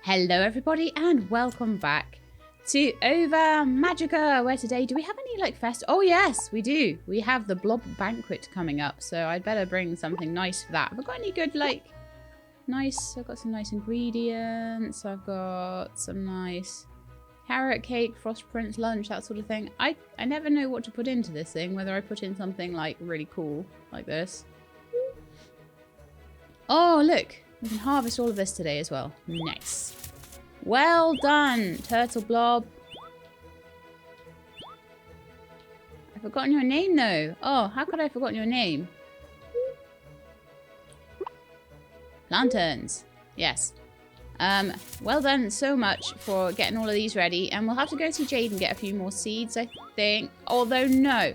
Hello everybody and welcome back to Ova Magica, where today, do we have any like oh yes, we do. We have the blob banquet coming up, so I'd better bring something nice for that. Have I got any good I've got some nice ingredients. I've got some nice carrot cake, frost prince lunch, that sort of thing. I never know what to put into this thing, whether I put in something like really cool like this. Oh look, we can harvest all of this today as well. Nice. Well done, turtle blob. I've forgotten your name though. Oh, how could I have forgotten your name? Lanterns. Yes. Well done so much for getting all of these ready. And we'll have to go to Jade and get a few more seeds, I think. Although no,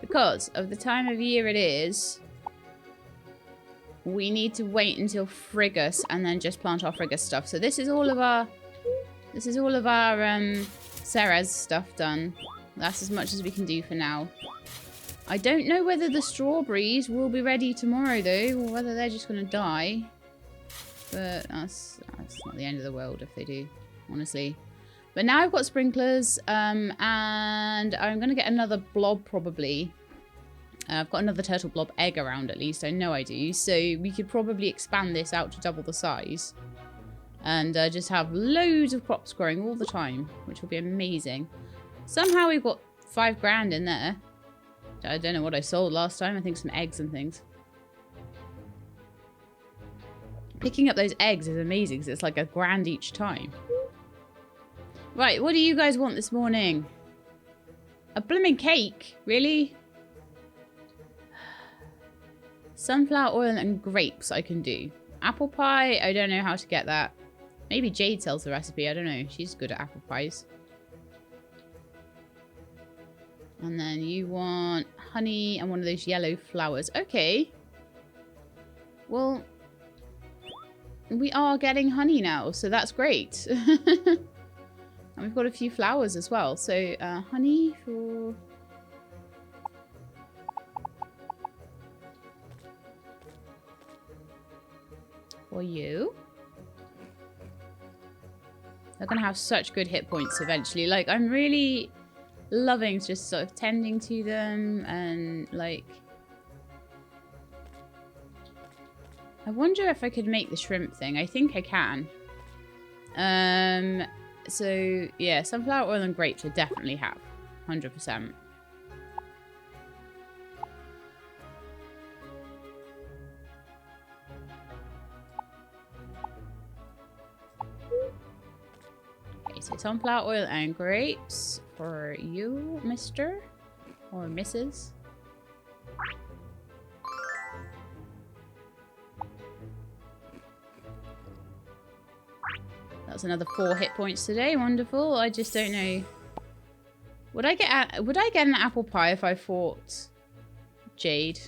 because of the time of year it is, we need to wait until Frigus and then just plant our Frigus stuff. So this is all of our Ceres stuff done. That's as much as we can do for now. I don't know whether the strawberries will be ready tomorrow though, or whether they're just gonna die. But that's not the end of the world if they do, honestly. But now I've got sprinklers, and I'm gonna get another blob probably. I've got another turtle blob egg around at least. I know I do. So we could probably expand this out to double the size. And just have loads of crops growing all the time. Which will be amazing. Somehow we've got 5 grand in there. I don't know what I sold last time. I think some eggs and things. Picking up those eggs is amazing because it's like a grand each time. Right, what do you guys want this morning? A blooming cake? Really? Sunflower oil and grapes I can do. Apple pie, I don't know how to get that. Maybe Jade sells the recipe, I don't know. She's good at apple pies. And then you want honey and one of those yellow flowers. Okay. Well, we are getting honey now, so that's great. And we've got a few flowers as well. So honey for you. They're gonna have such good hit points eventually. Like, I'm really loving just sort of tending to them and like, I wonder if I could make the shrimp thing. I think I can. So yeah, sunflower oil and grapes I definitely have. 100%. So sunflower oil and grapes for you, Mr. or Mrs. That's another 4 hit points today. Wonderful. I just don't know. Would I get an apple pie if I fought Jade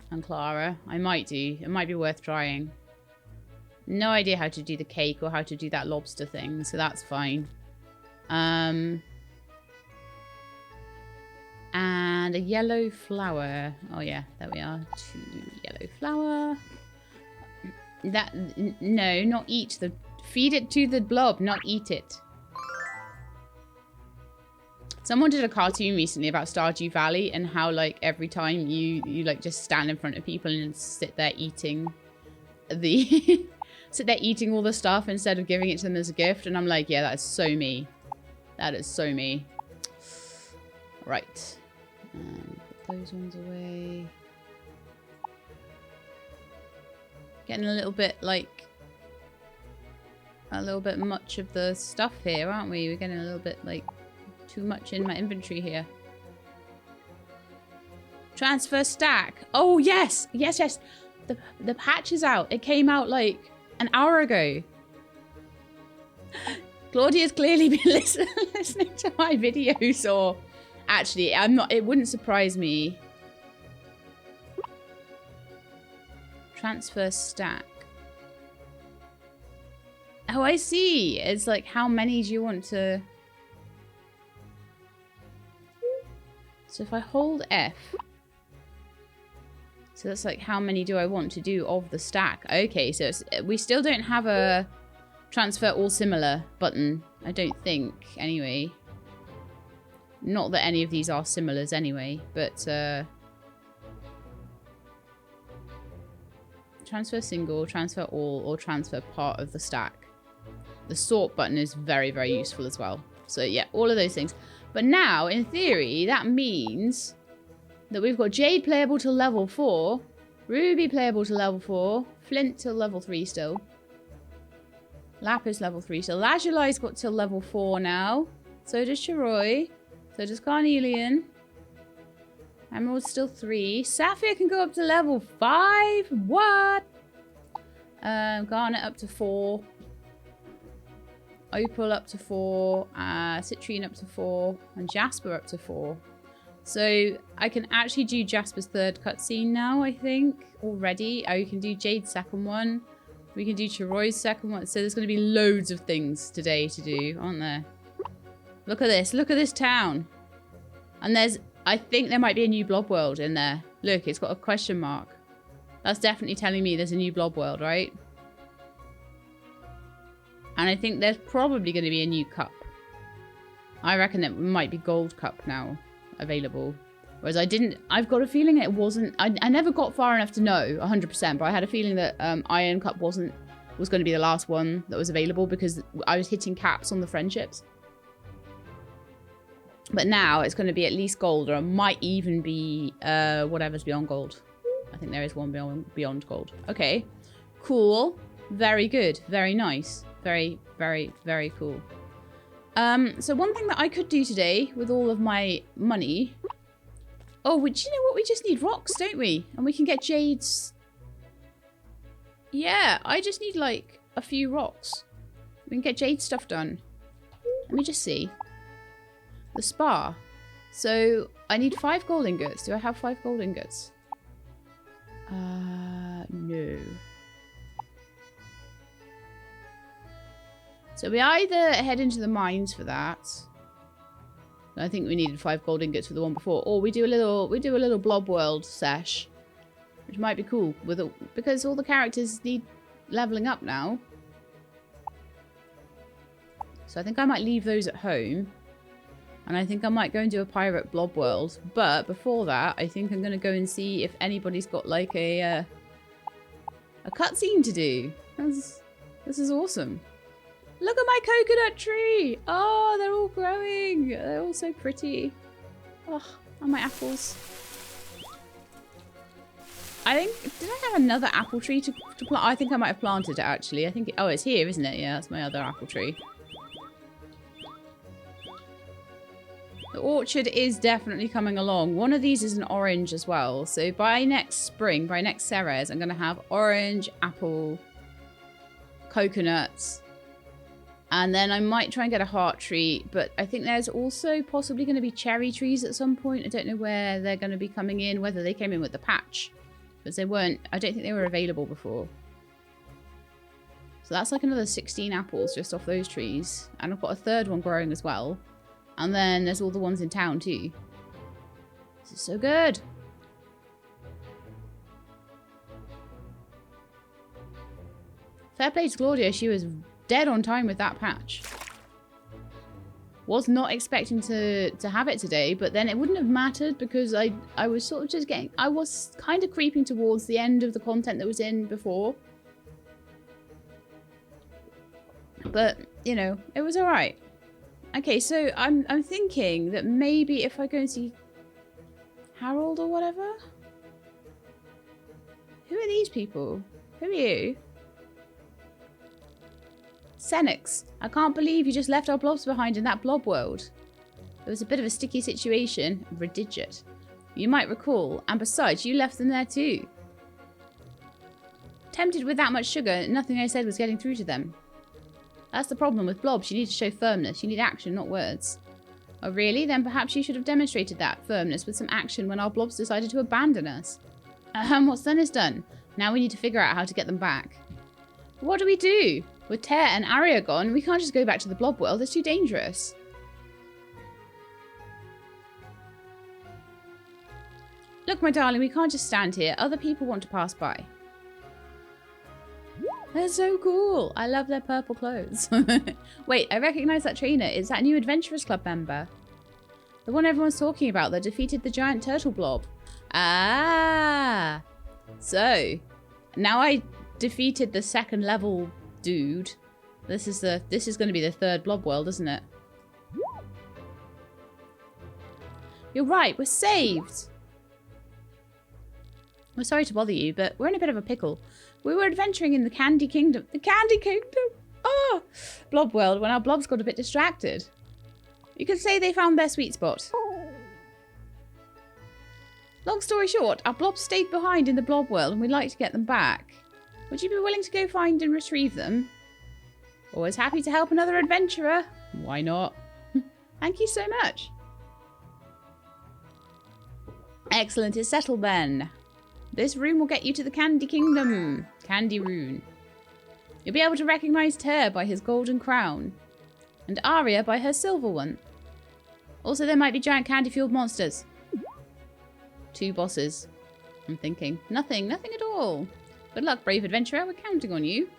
and Clara? I might do. It might be worth trying. No idea how to do the cake or how to do that lobster thing, so that's fine. And a yellow flower. Oh yeah, there we are. 2 yellow flower. No, not eat the... Feed it to the blob, not eat it. Someone did a cartoon recently about Stardew Valley and how like every time you like just stand in front of people and sit there eating the... sit there eating all the stuff instead of giving it to them as a gift. And I'm like, yeah, that is so me. That is so me. Right. Put those ones away. Getting a little bit like... a little bit much of the stuff here, aren't we? We're getting a little bit like too much in my inventory here. Transfer stack. Oh, yes. Yes, yes. The patch is out. It came out like an hour ago. Claudia's clearly been listening to my videos, or actually, I'm not. It wouldn't surprise me. Transfer stack. Oh, I see. It's like, how many do you want to... So if I hold F... So that's like, how many do I want to do of the stack? Okay, so it's, we still don't have a transfer all similar button. I don't think, anyway. Not that any of these are similars anyway, but transfer single, transfer all, or transfer part of the stack. The sort button is very, very useful as well. So yeah, all of those things. But now, in theory, that means that we've got Jade playable till level 4, Ruby playable till level 4, Flint till level 3 still, Lapis level 3 still, Lazulai's got till level 4 now, so does Chiroi, so does Carnelian, Emerald's still 3, Sapphire can go up to level 5, what? Garnet up to 4, Opal up to 4, Citrine up to 4, and Jasper up to 4. So I can actually do Jasper's third cutscene now, I think, already. Oh, you can do Jade's second one. We can do Chiroi's second one. So there's going to be loads of things today to do, aren't there? Look at this. Look at this town. And there's, I think there might be a new blob world in there. Look, it's got a question mark. That's definitely telling me there's a new blob world, right? And I think there's probably going to be a new cup. I reckon it might be gold cup now available. Whereas I've got a feeling it wasn't, I never got far enough to know 100%, but I had a feeling that Iron Cup was going to be the last one that was available because I was hitting caps on the friendships. But now it's going to be at least gold, or it might even be whatever's beyond gold. I think there is one beyond gold. Okay, cool. Very good. Very nice. Very, very, very cool. So one thing that I could do today with all of my money... Oh, do you know what? We just need rocks, don't we? And we can get Jade's... Yeah, I just need, like, a few rocks. We can get Jade's stuff done. Let me just see. The spa. So, I need 5 gold ingots. Do I have 5 gold ingots? No. So we either head into the mines for that. I think we needed 5 gold ingots for the one before, or we do a little blob world sesh, which might be cool because all the characters need leveling up now. So I think I might leave those at home, and I think I might go and do a pirate blob world. But before that, I think I'm going to go and see if anybody's got like a cutscene to do. This is awesome. Look at my coconut tree! Oh, they're all growing. They're all so pretty. Oh, and my apples. I think, did I have another apple tree to plant? I think I might have planted it actually. I think, oh, it's here, isn't it? Yeah, that's my other apple tree. The orchard is definitely coming along. One of these is an orange as well. So by next spring, by next Ceres, I'm going to have orange, apple, coconuts. And then I might try and get a heart tree, but I think there's also possibly going to be cherry trees at some point. I don't know where they're going to be coming in, whether they came in with the patch. Because they weren't, I don't think they were available before. So that's like another 16 apples just off those trees. And I've got a third one growing as well. And then there's all the ones in town too. This is so good. Fair play to Claudia, she was dead on time with that patch. Was not expecting to have it today, but then it wouldn't have mattered because I was sort of just getting... I was kind of creeping towards the end of the content that was in before. But, you know, it was alright. Okay, so I'm thinking that maybe if I go and see Harold or whatever... Who are these people? Who are you? Senix, I can't believe you just left our blobs behind in that blob world. It was a bit of a sticky situation. Ridigit. You might recall, and besides, you left them there too. Tempted with that much sugar, nothing I said was getting through to them. That's the problem with blobs. You need to show firmness. You need action, not words. Oh really? Then perhaps you should have demonstrated that firmness with some action when our blobs decided to abandon us. What's done is done. Now we need to figure out how to get them back. What do we do? With Tear and Aria gone, we can't just go back to the blob world. It's too dangerous. Look, my darling, we can't just stand here. Other people want to pass by. They're so cool. I love their purple clothes. Wait, I recognize that trainer. Is that new Adventurers Club member? The one everyone's talking about that defeated the giant turtle blob. Ah. So, now I defeated the second level dude. This is going to be the third blob world, isn't it? You're right, we're saved. We're sorry to bother you, but we're in a bit of a pickle. We were adventuring in the Candy Kingdom. The Candy Kingdom? Oh! Blob world, when our blobs got a bit distracted. You could say they found their sweet spot. Long story short, our blobs stayed behind in the blob world and we'd like to get them back. Would you be willing to go find and retrieve them? Always happy to help another adventurer. Why not? Thank you so much. Excellent, it's settled then. This room will get you to the Candy Kingdom. Candy Rune. You'll be able to recognize Ter by his golden crown. And Aria by her silver one. Also, there might be giant candy-fueled monsters. 2 bosses. I'm thinking. Nothing at all. Good luck, brave adventurer. We're counting on you.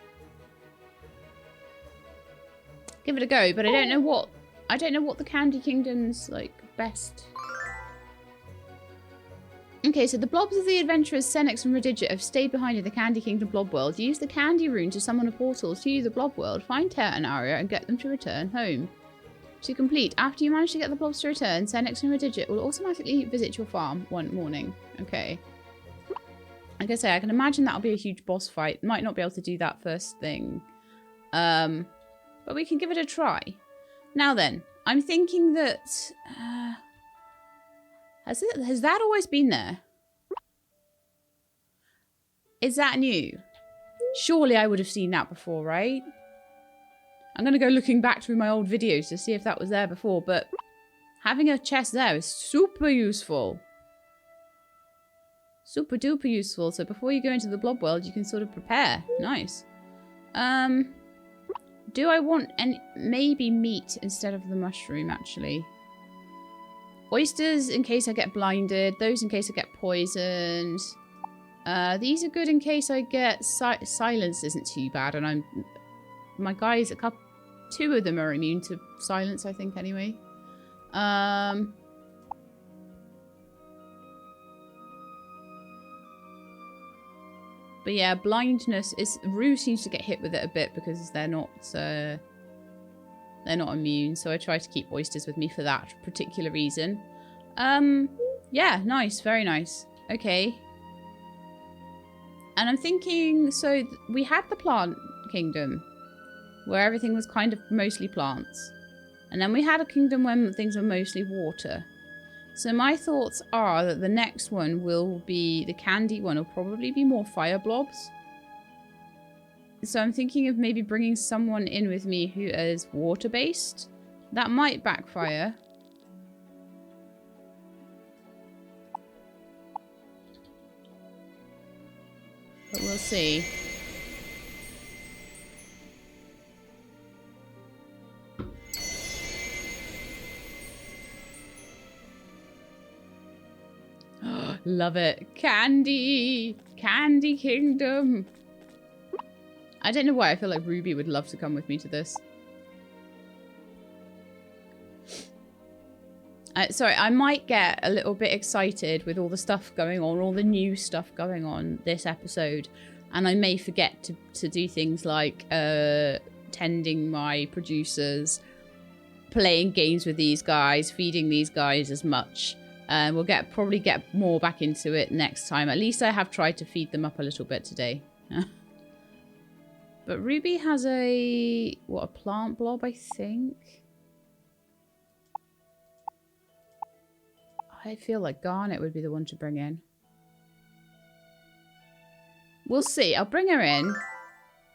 Give it a go, but I don't know what the Candy Kingdom's like best. Okay, so the blobs of the adventurers Senex and Redigit have stayed behind in the Candy Kingdom blob world. Use the Candy Rune to summon a portal to the blob world. Find Ter and Aria and get them to return home. To complete, after you manage to get the blobs to return, Senex and Redigit will automatically visit your farm one morning. Okay. Like I say, I can imagine that'll be a huge boss fight. Might not be able to do that first thing. But we can give it a try. Now then, I'm thinking that... Has that always been there? Is that new? Surely I would have seen that before, right? I'm going to go looking back through my old videos to see if that was there before, but having a chest there is super useful. Super duper useful. So before you go into the blob world, you can sort of prepare. Nice. Do I want maybe meat instead of the mushroom, actually? Oysters in case I get blinded. Those in case I get poisoned. These are good in case I get... Silence isn't too bad. And my guys, 2 of them are immune to silence, I think, anyway. But yeah, blindness is... Rue seems to get hit with it a bit because they're not immune, so I try to keep oysters with me for that particular reason. Yeah, nice, very nice. Okay. And I'm thinking, so we had the plant kingdom, where everything was kind of mostly plants. And then we had a kingdom where things were mostly water. So my thoughts are that the next one will be, the candy one will probably be more fire blobs. So I'm thinking of maybe bringing someone in with me who is water-based. That might backfire. But we'll see. Love it. Candy! Candy Kingdom! I don't know why I feel like Ruby would love to come with me to this. Sorry, I might get a little bit excited with all the stuff going on, all the new stuff going on this episode. And I may forget to do things like tending my producers, playing games with these guys, feeding these guys as much. We'll probably get more back into it next time. At least I have tried to feed them up a little bit today. But Ruby has a plant blob, I think. I feel like Garnet would be the one to bring in. We'll see. I'll bring her in.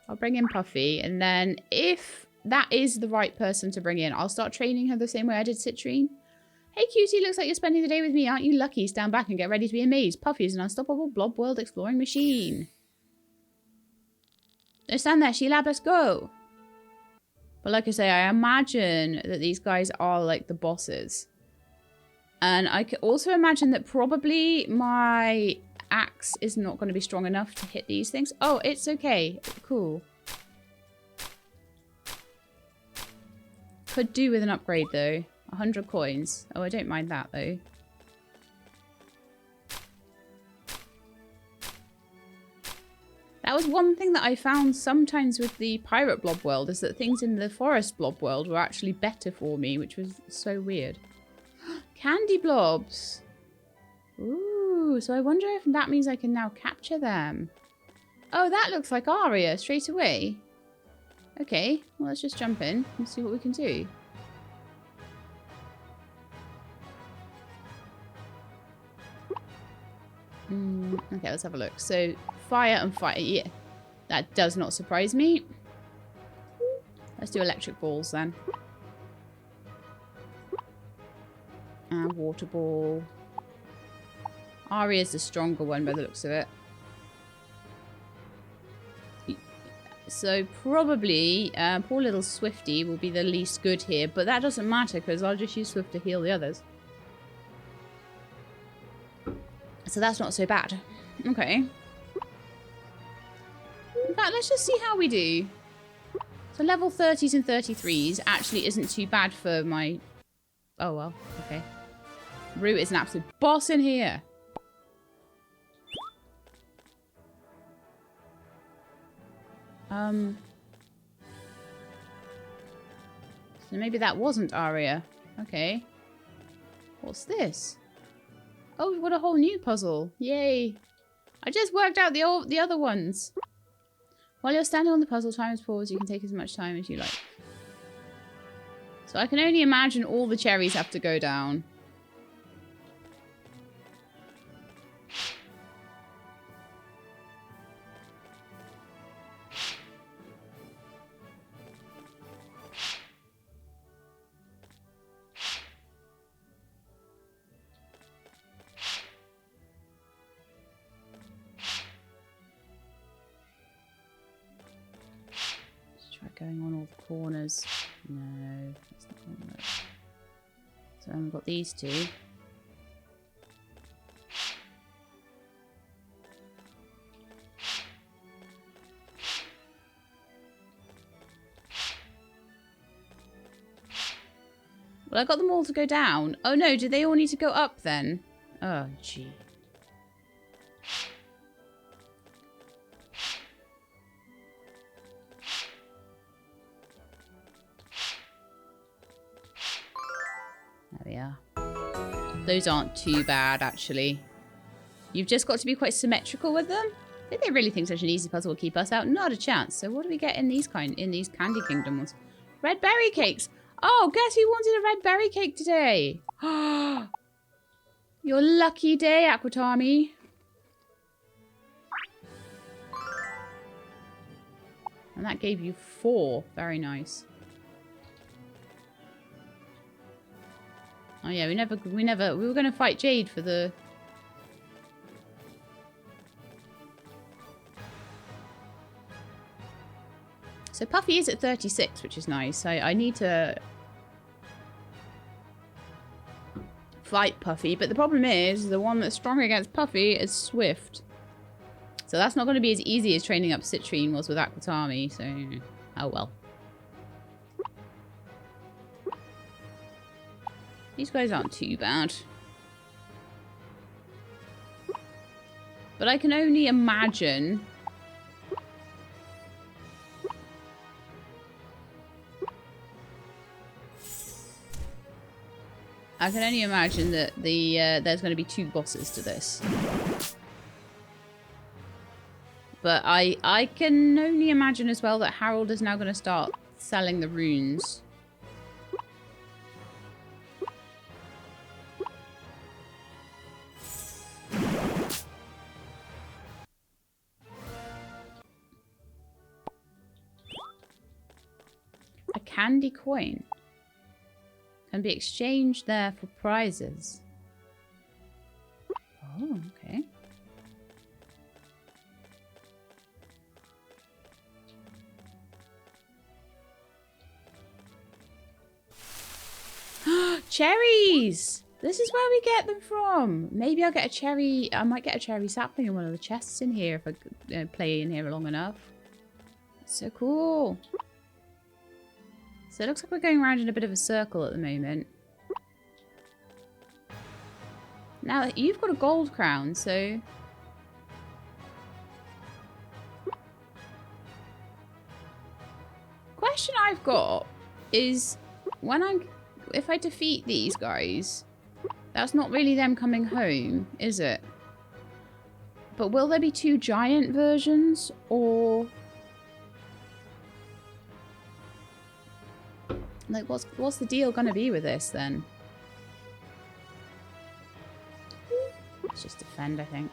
I'll bring in Puffy. And then if that is the right person to bring in, I'll start training her the same way I did Citrine. Hey, cutie. Looks like you're spending the day with me. Aren't you lucky? Stand back and get ready to be amazed. Puffy is an unstoppable blob world exploring machine. Don't stand there, Sheila. Let's go. But like I say, I imagine that these guys are like the bosses. And I could also imagine that probably my axe is not going to be strong enough to hit these things. Oh, it's okay. Cool. Could do with an upgrade though. 100 coins. Oh, I don't mind that though. That was one thing that I found sometimes with the pirate blob world, is that things in the forest blob world were actually better for me, which was so weird. Candy blobs. Ooh, so I wonder if that means I can now capture them. Oh, that looks like Aria straight away. Okay, well, let's just jump in and see what we can do. Okay, let's have a look. So, fire and fire. Yeah, that does not surprise me. Let's do electric balls then. And water ball. Aria's the stronger one by the looks of it. So probably poor little Swifty will be the least good here, but that doesn't matter because I'll just use Swift to heal the others. So that's not so bad. Okay. In fact, let's just see how we do. So level 30s and 33s actually isn't too bad for my... Oh, well. Okay. Root is an absolute boss in here. So maybe that wasn't Aria. Okay. What's this? Oh, we've got a whole new puzzle. Yay. I just worked out the other ones. While you're standing on the puzzle, time is paused. You can take as much time as you like. So I can only imagine all the cherries have to go down. Going on all the corners. No, that's not going to work. So we've got these two. Well, I got them all to go down. Oh no, do they all need to go up then? Oh, gee. Those aren't too bad, actually. You've just got to be quite symmetrical with them. Did they really think such an easy puzzle will keep us out? Not a chance. So what do we get in these Candy Kingdom ones? Red berry cakes. Oh, guess who wanted a red berry cake today? Your lucky day, Aquatami. And that gave you 4. Very nice. Oh yeah, we were going to fight Jade for the... So Puffy is at 36, which is nice. I need to fight Puffy, but the problem is the one that's strong against Puffy is Swift. So that's not going to be as easy as training up Citrine was with Aquatami, so... Oh well. These guys aren't too bad. But I can only imagine... I can only imagine that there's going to be 2 bosses to this. But I can only imagine as well that Harold is now going to start selling the runes. A candy coin can be exchanged there for prizes. Oh, okay. Cherries! This is where we get them from. Maybe I'll get a cherry. I might get a cherry sapling in one of the chests in here if I play in here long enough. That's so cool. So it looks like we're going around in a bit of a circle at the moment. Now, you've got a gold crown, so... Question I've got is, if I defeat these guys, that's not really them coming home, is it? But will there be 2 giant versions, or... Like, what's the deal gonna be with this, then? Let's just defend, I think.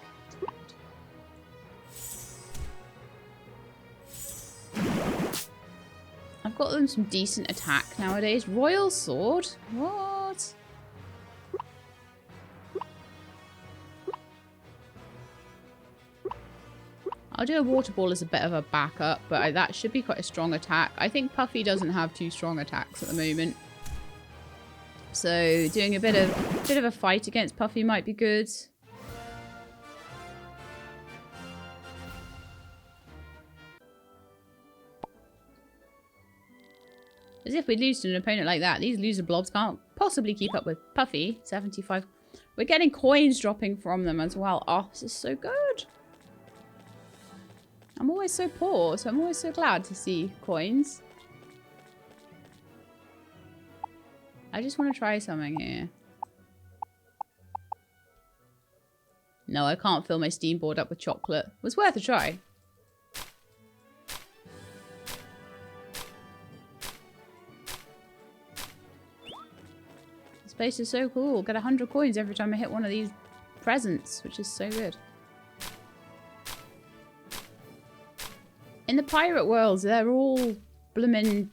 I've got them some decent attack nowadays. Royal Sword? What? I'll do a water ball as a bit of a backup, but that should be quite a strong attack. I think Puffy doesn't have 2 strong attacks at the moment. So doing a bit of a fight against Puffy might be good. As if we'd lose to an opponent like that. These loser blobs can't possibly keep up with Puffy. 75. We're getting coins dropping from them as well. Oh, this is so good. I'm always so poor, so I'm always so glad to see coins. I just want to try something here. No, I can't fill my Steam board up with chocolate. It was worth a try. This place is so cool. Get 100 coins every time I hit one of these presents, which is so good. In the pirate worlds, they're all bloomin'...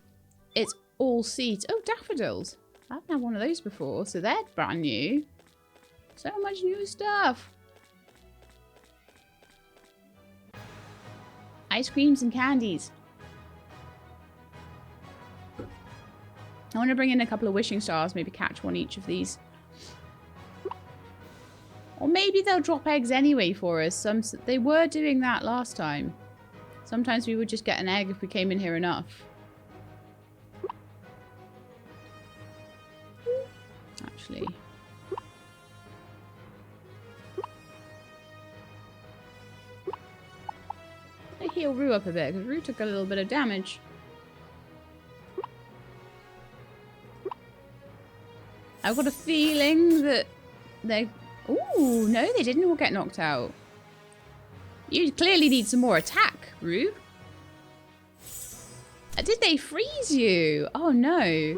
It's all seeds. Oh, daffodils. I haven't had one of those before, so they're brand new. So much new stuff. Ice creams and candies. I want to bring in a couple of wishing stars, maybe catch one each of these. Or maybe they'll drop eggs anyway for us. They were doing that last time. Sometimes we would just get an egg if we came in here enough. Actually. I heal Rue up a bit, because Rue took a little bit of damage. I've got a feeling that they... Ooh, no, they didn't all get knocked out. You clearly need some more attack, Rube. Did they freeze you? Oh, no.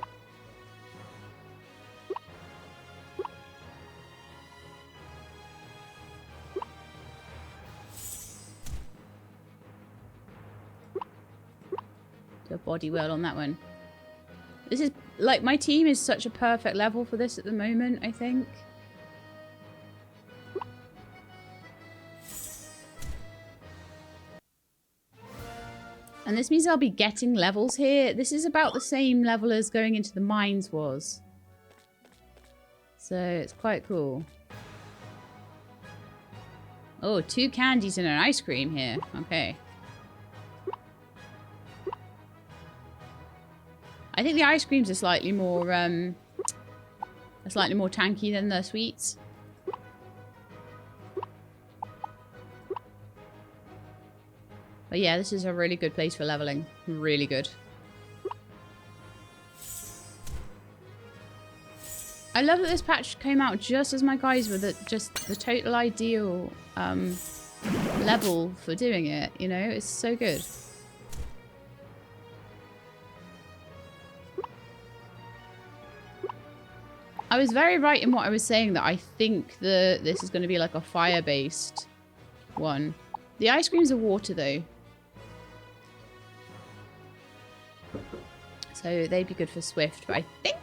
Do a body wheel on that one. This is, like, my team is such a perfect level for this at the moment, I think. And this means I'll be getting levels here. This is about the same level as going into the mines was. So it's quite cool. Oh, 2 candies and an ice cream here. Okay. I think the ice creams are slightly more tanky than the sweets. But yeah, this is a really good place for leveling. Really good. I love that this patch came out just as my guys were just the total ideal level for doing it. You know, it's so good. I was very right in what I was saying that I think this is going to be like a fire-based one. The ice creams are water though. So they'd be good for Swift, but I think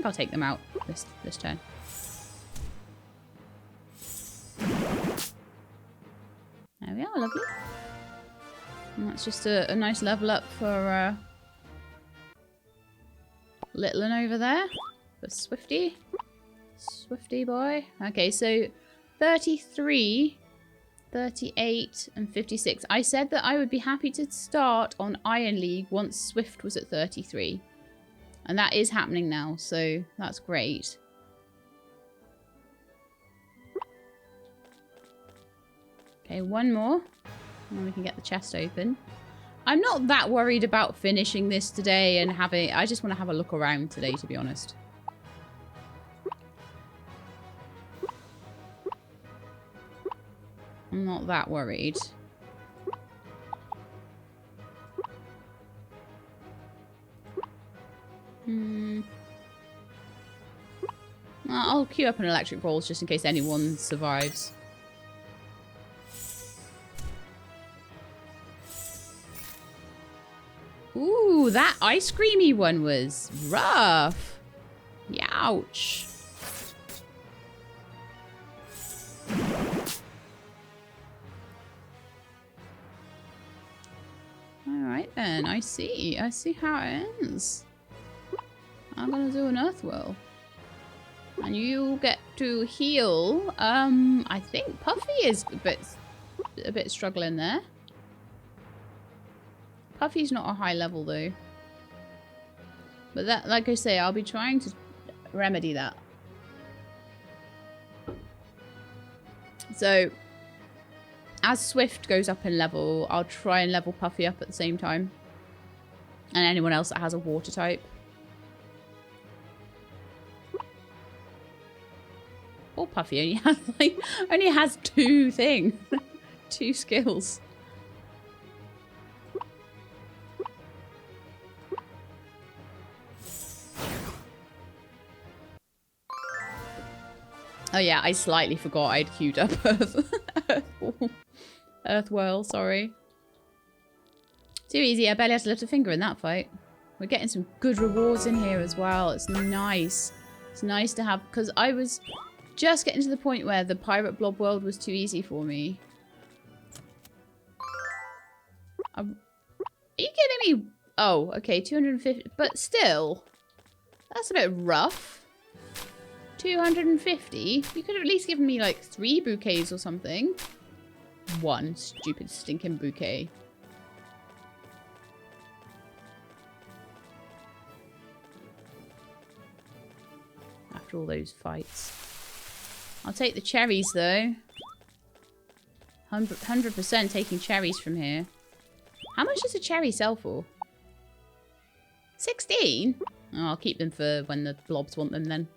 I'll take them out this turn. There we are, lovely. And that's just a nice level up for little one over there. For Swifty. Swifty boy. Okay, so 33, 38, and 56. I said that I would be happy to start on Iron League once Swift was at 33. And that is happening now, so that's great. Okay, one more. And then we can get the chest open. I'm not that worried about finishing this today and having... I just want to have a look around today, to be honest. I'm not that worried. I'll queue up an electric balls just in case anyone survives. Ooh, that ice creamy one was rough. Youch. Alright then, I see. I see how it ends. I'm gonna do an Earthwhirl. And you get to heal. I think Puffy is a bit struggling there. Puffy's not a high level though. But that, like I say, I'll be trying to remedy that. So, as Swift goes up in level, I'll try and level Puffy up at the same time. And anyone else that has a water type. Poor Puffy only has 2 things. 2 skills. Oh yeah, I slightly forgot I'd queued up Earthwhirl, sorry. Too easy, I barely had to lift a finger in that fight. We're getting some good rewards in here as well. It's nice. It's nice to have, because I was just getting to the point where the pirate blob world was too easy for me. Are you kidding me? Oh, okay, 250, but still, that's a bit rough. 250? You could have at least given me like 3 bouquets or something. 1 stupid stinking bouquet. After all those fights. I'll take the cherries though. 100% taking cherries from here. How much does a cherry sell for? 16? Oh, I'll keep them for when the blobs want them then.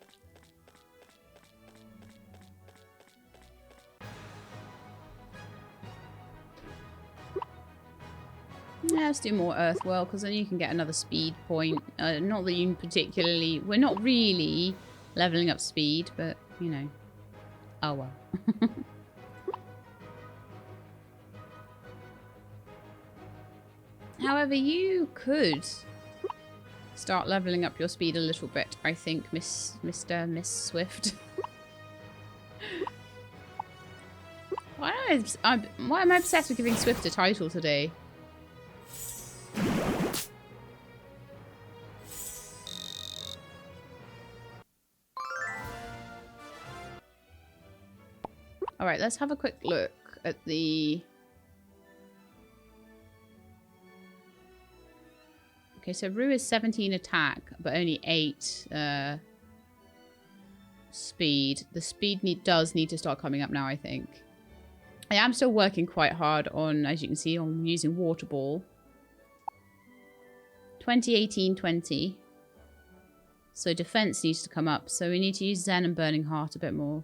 Yeah, let's do more Earthwhirl, because then you can get another speed point. Not that you particularly... We're not really leveling up speed, but, you know. Oh, well. However, you could start leveling up your speed a little bit, I think, Miss Swift. Why am I obsessed with giving Swift a title today? Alright, let's have a quick look at the... Okay, so Rue is 17 attack, but only 8 speed. The speed does need to start coming up now, I think. I am still working quite hard on, as you can see, on using Water Ball. 20, 18, 20. So defense needs to come up. So we need to use Zen and Burning Heart a bit more.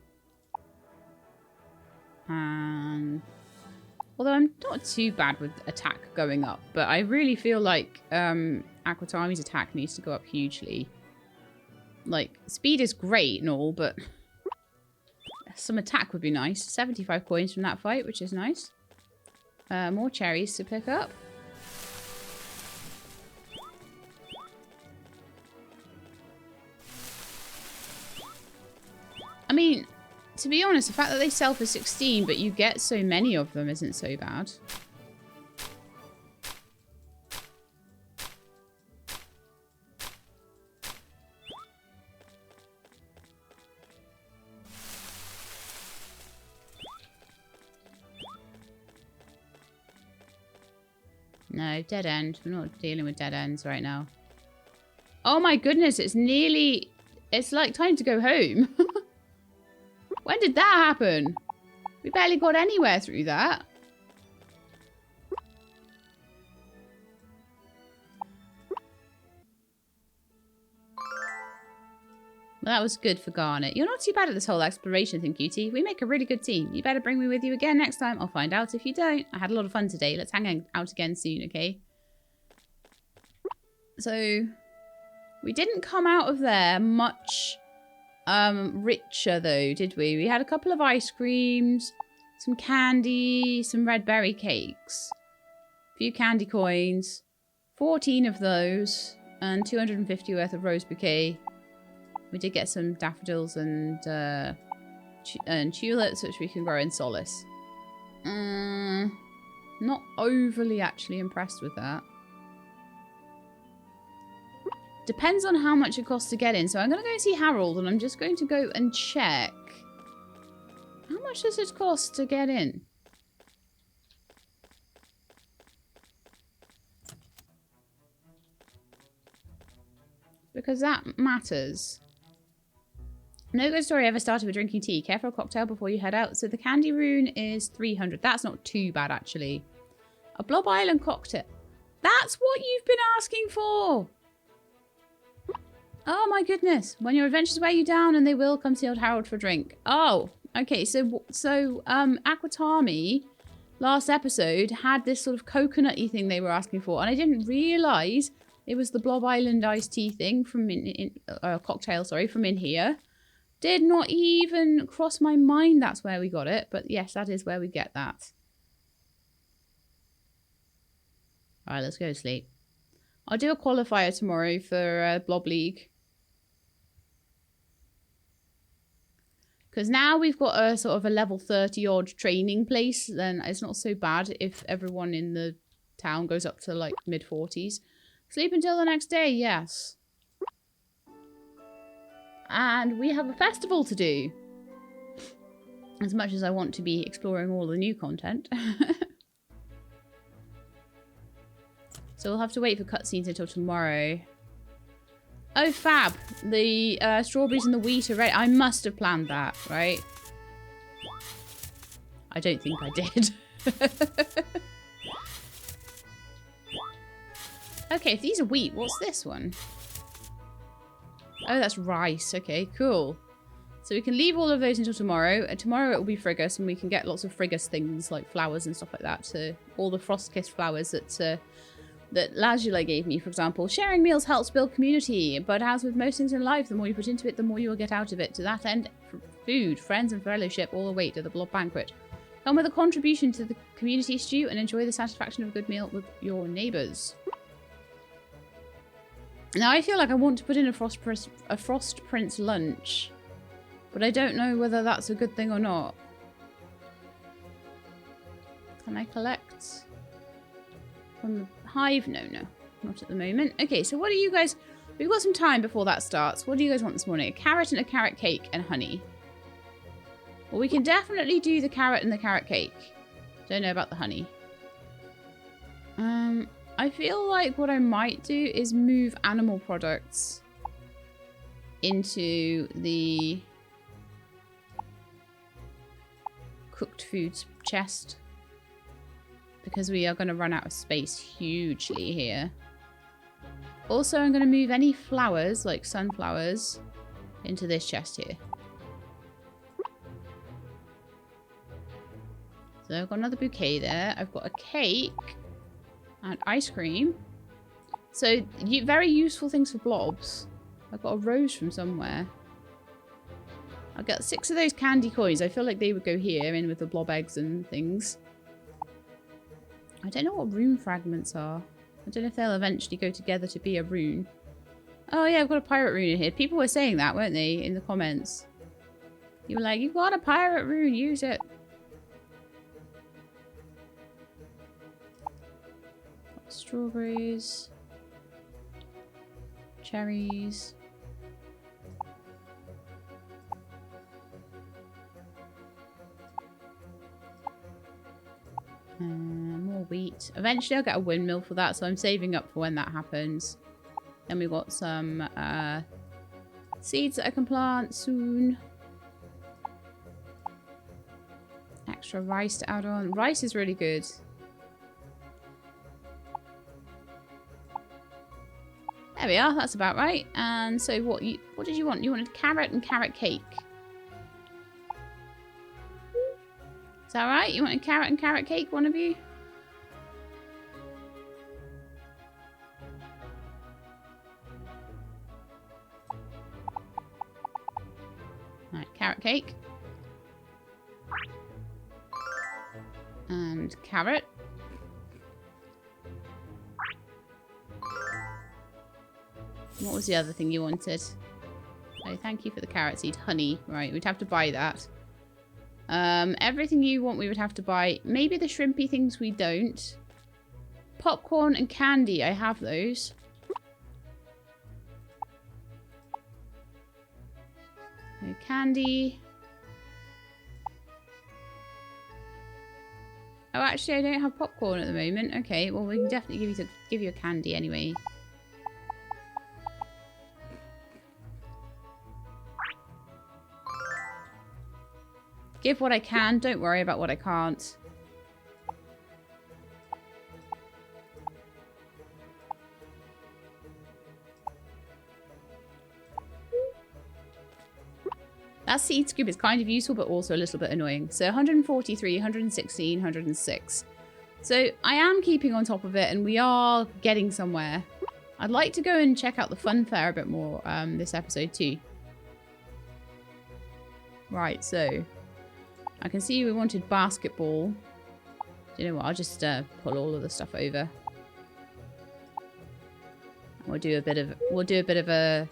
And although I'm not too bad with attack going up, but I really feel like Aquatami's attack needs to go up hugely. Like, speed is great and all, but some attack would be nice. 75 coins from that fight, which is nice. More cherries to pick up. I mean... To be honest, the fact that they sell for 16, but you get so many of them isn't so bad. No, dead end. We're not dealing with dead ends right now. Oh my goodness, it's nearly... It's like time to go home. When did that happen? We barely got anywhere through that. Well, that was good for Garnet. You're not too bad at this whole exploration thing, cutie. We make a really good team. You better bring me with you again next time. I'll find out if you don't. I had a lot of fun today. Let's hang out again soon, okay? So, we didn't come out of there much richer, though, did we? We had a couple of ice creams, some candy, some red berry cakes, a few candy coins, 14 of those, and 250 worth of rose bouquet. We did get some daffodils and tulips, which we can grow in Solace. Not overly actually impressed with that. Depends on how much it costs to get in. So I'm going to go and see Harold, and I'm just going to go and check. How much does it cost to get in? Because that matters. No good story ever started with drinking tea. Care for a cocktail before you head out. So the candy rune is 300. That's not too bad, actually. A Blob Island cocktail. That's what you've been asking for. Oh my goodness. When your adventures wear you down and they will come see old Harold for a drink. Oh, okay. So Aquatami last episode had this sort of coconut-y thing they were asking for. And I didn't realise it was the Blob Island iced tea thing from cocktail, sorry, from in here. Did not even cross my mind that's where we got it. But yes, that is where we get that. Alright, let's go to sleep. I'll do a qualifier tomorrow for Blob League. Because now we've got a sort of a level 30 odd training place. Then it's not so bad if everyone in the town goes up to like mid 40s. Sleep until the next day, yes. And we have a festival to do. As much as I want to be exploring all the new content. So we'll have to wait for cutscenes until tomorrow. Oh, fab. The strawberries and the wheat are ready. I must have planned that, right? I don't think I did. Okay, if these are wheat, what's this one? Oh, that's rice. Okay, cool. So we can leave all of those until tomorrow. Tomorrow it will be Frigus, and we can get lots of Frigus things like flowers and stuff like that. To all the frost-kissed flowers that Lazula gave me, for example. Sharing meals helps build community, but as with most things in life, the more you put into it, the more you will get out of it. To that end, food, friends, and fellowship all await at the Blob Banquet. Come with a contribution to the community stew and enjoy the satisfaction of a good meal with your neighbours. Now, I feel like I want to put in a Frost Prince lunch, but I don't know whether that's a good thing or not. Can I collect from the hive? No, not at the moment. Okay, so what do you guys... We've got some time before that starts. What do you guys want this morning? A carrot and a carrot cake and honey. Well, we can definitely do the carrot and the carrot cake. Don't know about the honey. I feel like what I might do is move animal products into the cooked foods chest. Because we are going to run out of space hugely here. Also, I'm going to move any flowers, like sunflowers, into this chest here. So I've got another bouquet there. I've got a cake and ice cream. So, very useful things for blobs. I've got a rose from somewhere. I've got 6 of those candy coins. I feel like they would go here, in with the blob eggs and things. I don't know what rune fragments are. I don't know if they'll eventually go together to be a rune. Oh yeah, I've got a pirate rune in here. People were saying that, weren't they, in the comments? You were like, you've got a pirate rune, use it. Strawberries. Cherries. More wheat. Eventually I'll get a windmill for that, so I'm saving up for when that happens. Then we've got some seeds that I can plant soon. Extra rice to add on. Rice is really good. There we are. That's about right. And so what did you want? You wanted carrot and carrot cake. Is that right? You wanted carrot and carrot cake, one of you? Right, carrot cake. And carrot. What was the other thing you wanted? Oh, thank you for the carrot seed. Honey. Right, we'd have to buy that. Everything you want we would have to buy. Maybe the shrimpy things we don't. Popcorn and candy. I have those. No candy. Oh, actually, I don't have popcorn at the moment. Okay, well, we can definitely give you a candy anyway. Give what I can. Don't worry about what I can't. That seed scoop is kind of useful, but also a little bit annoying. So 143, 116, 106. So I am keeping on top of it, and we are getting somewhere. I'd like to go and check out the fun fair a bit more this episode too. Right, so I can see we wanted basketball. Do you know what? I'll just pull all of the stuff over. We'll do a bit of a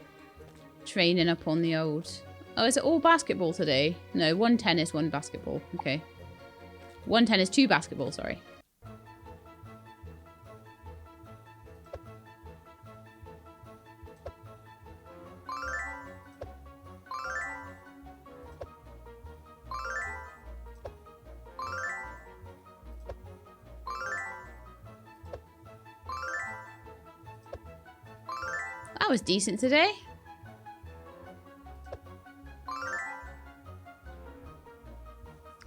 training up on the old. Oh, is it all basketball today? No, 1 tennis, 1 basketball. Okay. 1 tennis, 2 basketball, sorry. That was decent today.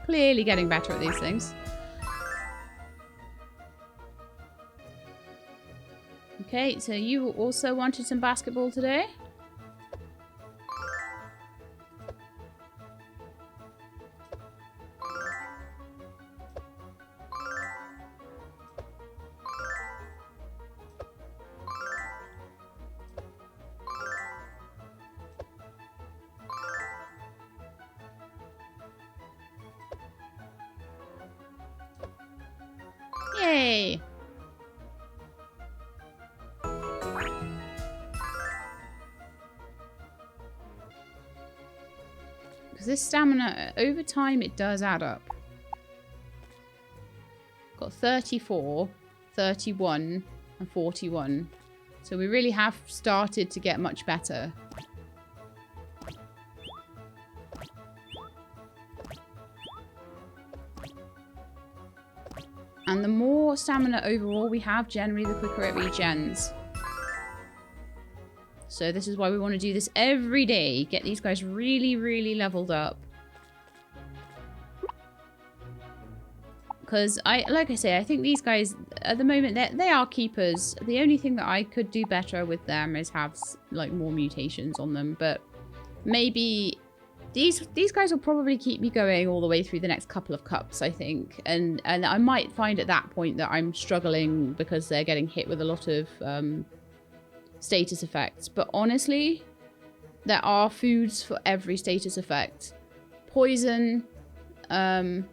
Clearly getting better at these things. Okay, so you also wanted some basketball today? Yay! Because this stamina, over time, it does add up. Got 34, 31, and 41. So we really have started to get much better. And the more stamina overall we have, generally the quicker it regens. So this is why we want to do this every day. Get these guys really, really leveled up. Because, like I say, I think these guys, at the moment, they are keepers. The only thing that I could do better with them is have, like, more mutations on them. But maybe these guys will probably keep me going all the way through the next couple of cups, I think. And I might find at that point that I'm struggling because they're getting hit with a lot of status effects. But honestly, there are foods for every status effect. Poison, the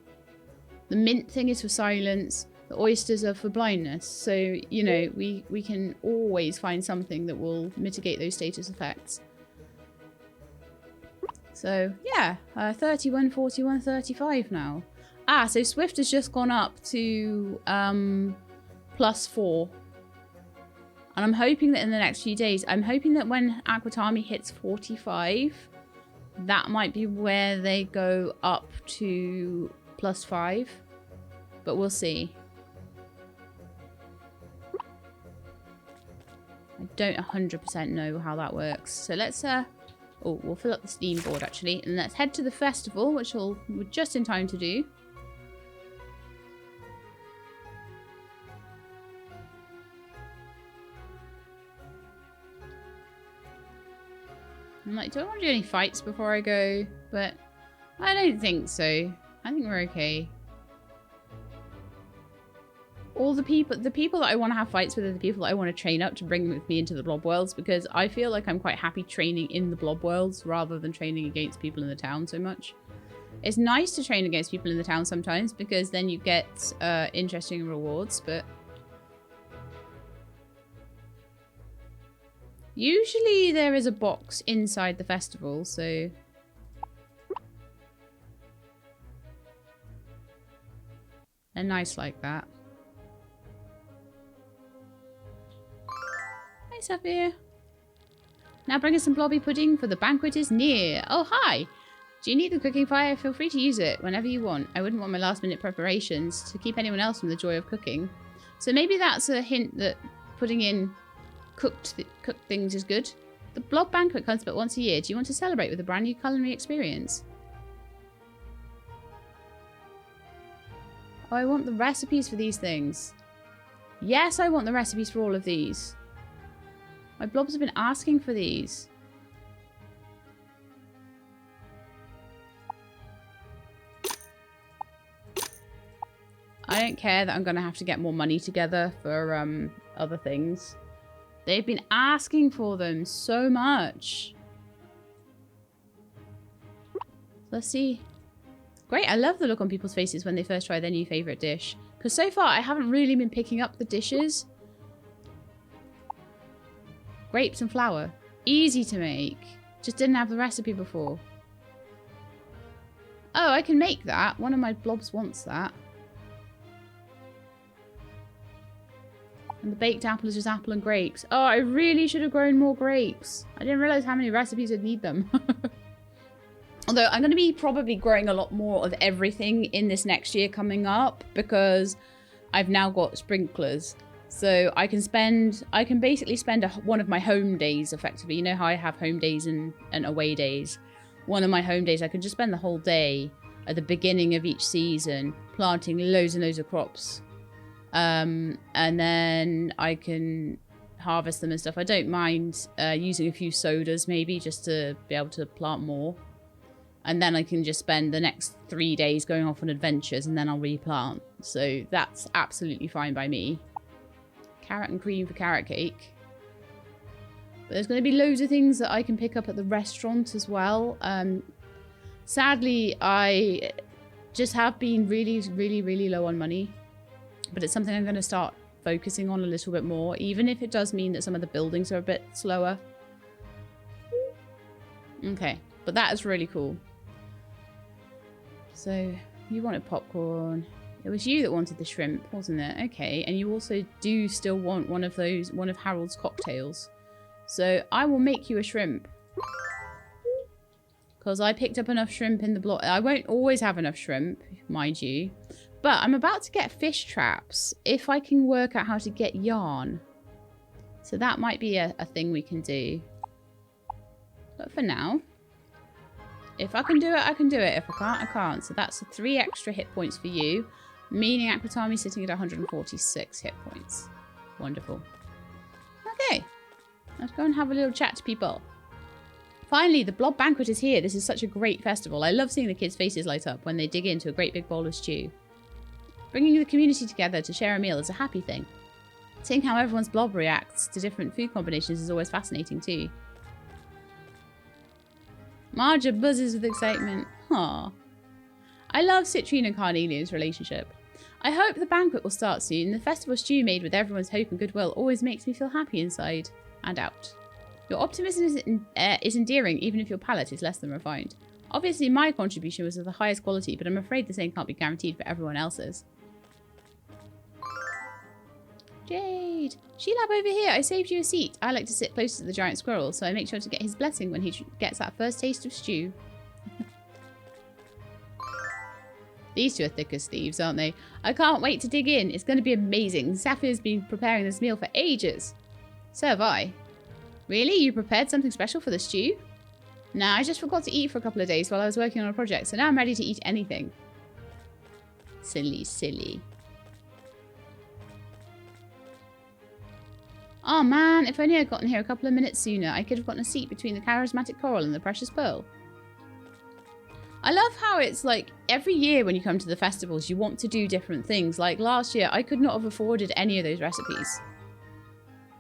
mint thing is for silence. The oysters are for blindness. So, you know, we can always find something that will mitigate those status effects. So, yeah. 31, 41, 35 now. Ah, so Swift has just gone up to +4. And I'm hoping that in the next few days, I'm hoping that when Aquatami hits 45, that might be where they go up to +5. But we'll see. I don't 100% know how that works. So let's, oh, we'll fill up the steam board actually. And let's head to the festival, which we're just in time to do. I'm like, do I want to do any fights before I go? But I don't think so. I think we're okay. All the people that I want to have fights with are the people that I want to train up to bring with me into the blob worlds, because I feel like I'm quite happy training in the blob worlds rather than training against people in the town so much. It's nice to train against people in the town sometimes because then you get interesting rewards, but usually there is a box inside the festival, so they're nice like that. Hi, Saphir. Now bring us some blobby pudding, for the banquet is near. Oh, hi. Do you need the cooking fire? Feel free to use it whenever you want. I wouldn't want my last minute preparations to keep anyone else from the joy of cooking. So maybe that's a hint that putting in cooked things is good. The blob banquet comes but once a year. Do you want to celebrate with a brand new culinary experience? Oh, I want the recipes for these things. Yes, I want the recipes for all of these. My blobs have been asking for these. I don't care that I'm going to have to get more money together for other things. They've been asking for them so much. Let's see. Great, I love the look on people's faces when they first try their new favourite dish. Because so far, I haven't really been picking up the dishes. Grapes and flour. Easy to make. Just didn't have the recipe before. Oh, I can make that. One of my blobs wants that. And the baked apple is just apple and grapes. Oh, I really should have grown more grapes. I didn't realise how many recipes I'd need them. Although I'm going to be probably growing a lot more of everything in this next year coming up, because I've now got sprinklers. So I can basically spend one of my home days effectively. You know how I have home days and away days. One of my home days, I can just spend the whole day at the beginning of each season planting loads and loads of crops. And then I can harvest them and stuff. I don't mind using a few sodas maybe just to be able to plant more. And then I can just spend the next 3 days going off on adventures and then I'll replant. So that's absolutely fine by me. Carrot and cream for carrot cake. But there's going to be loads of things that I can pick up at the restaurant as well. Sadly, I just have been really low on money. But it's something I'm going to start focusing on a little bit more, even if it does mean that some of the buildings are a bit slower. Okay, but that is really cool. So, you wanted popcorn. It was you that wanted the shrimp, wasn't it? Okay, and you also do still want one of Harold's cocktails. So, I will make you a shrimp. Because I picked up enough shrimp in the block. I won't always have enough shrimp, mind you. But I'm about to get fish traps if I can work out how to get yarn. So that might be a thing we can do. But for now, if I can do it, I can do it. If I can't, I can't. So that's 3 extra hit points for you, meaning Aquatami's sitting at 146 hit points. Wonderful. Okay, let's go and have a little chat to people. Finally, the blob banquet is here. This is such a great festival. I love seeing the kids' faces light up when they dig into a great big bowl of stew. Bringing the community together to share a meal is a happy thing. Seeing how everyone's blob reacts to different food combinations is always fascinating too. Marja buzzes with excitement. Aww. I love Citrine and Carnelian's relationship. I hope the banquet will start soon. The festival stew made with everyone's hope and goodwill always makes me feel happy inside and out. Your optimism is endearing even if your palate is less than refined. Obviously my contribution was of the highest quality, but I'm afraid the same can't be guaranteed for everyone else's. Jade! Sheilab over here, I saved you a seat. I like to sit close to the giant squirrel, so I make sure to get his blessing when he gets that first taste of stew. These two are thick as thieves, aren't they? I can't wait to dig in. It's going to be amazing. Saphir's been preparing this meal for ages. So have I. Really? You prepared something special for the stew? Nah, I just forgot to eat for a couple of days while I was working on a project, so now I'm ready to eat anything. Silly, silly. Oh man, if only I'd gotten here a couple of minutes sooner, I could have gotten a seat between the charismatic coral and the precious pearl. I love how it's like every year when you come to the festivals, you want to do different things. Like last year, I could not have afforded any of those recipes.